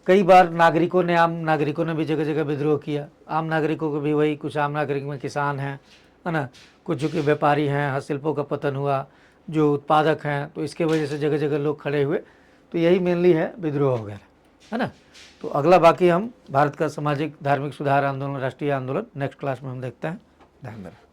कई बार नागरिकों ने, आम नागरिकों ने भी जगह जगह विद्रोह किया। आम नागरिकों को भी वही, कुछ आम नागरिक में किसान हैं, है ना, कुछ जो कि व्यापारी हैं, हस्तशिल्पों का पतन हुआ, जो उत्पादक हैं, तो इसके वजह से जगह जगह लोग खड़े हुए। तो यही मेनली है विद्रोह वगैरह, है ना। तो अगला बाकी हम भारत का सामाजिक धार्मिक सुधार आंदोलन, राष्ट्रीय आंदोलन नेक्स्ट क्लास में हम देखते हैं। ध्यान दें।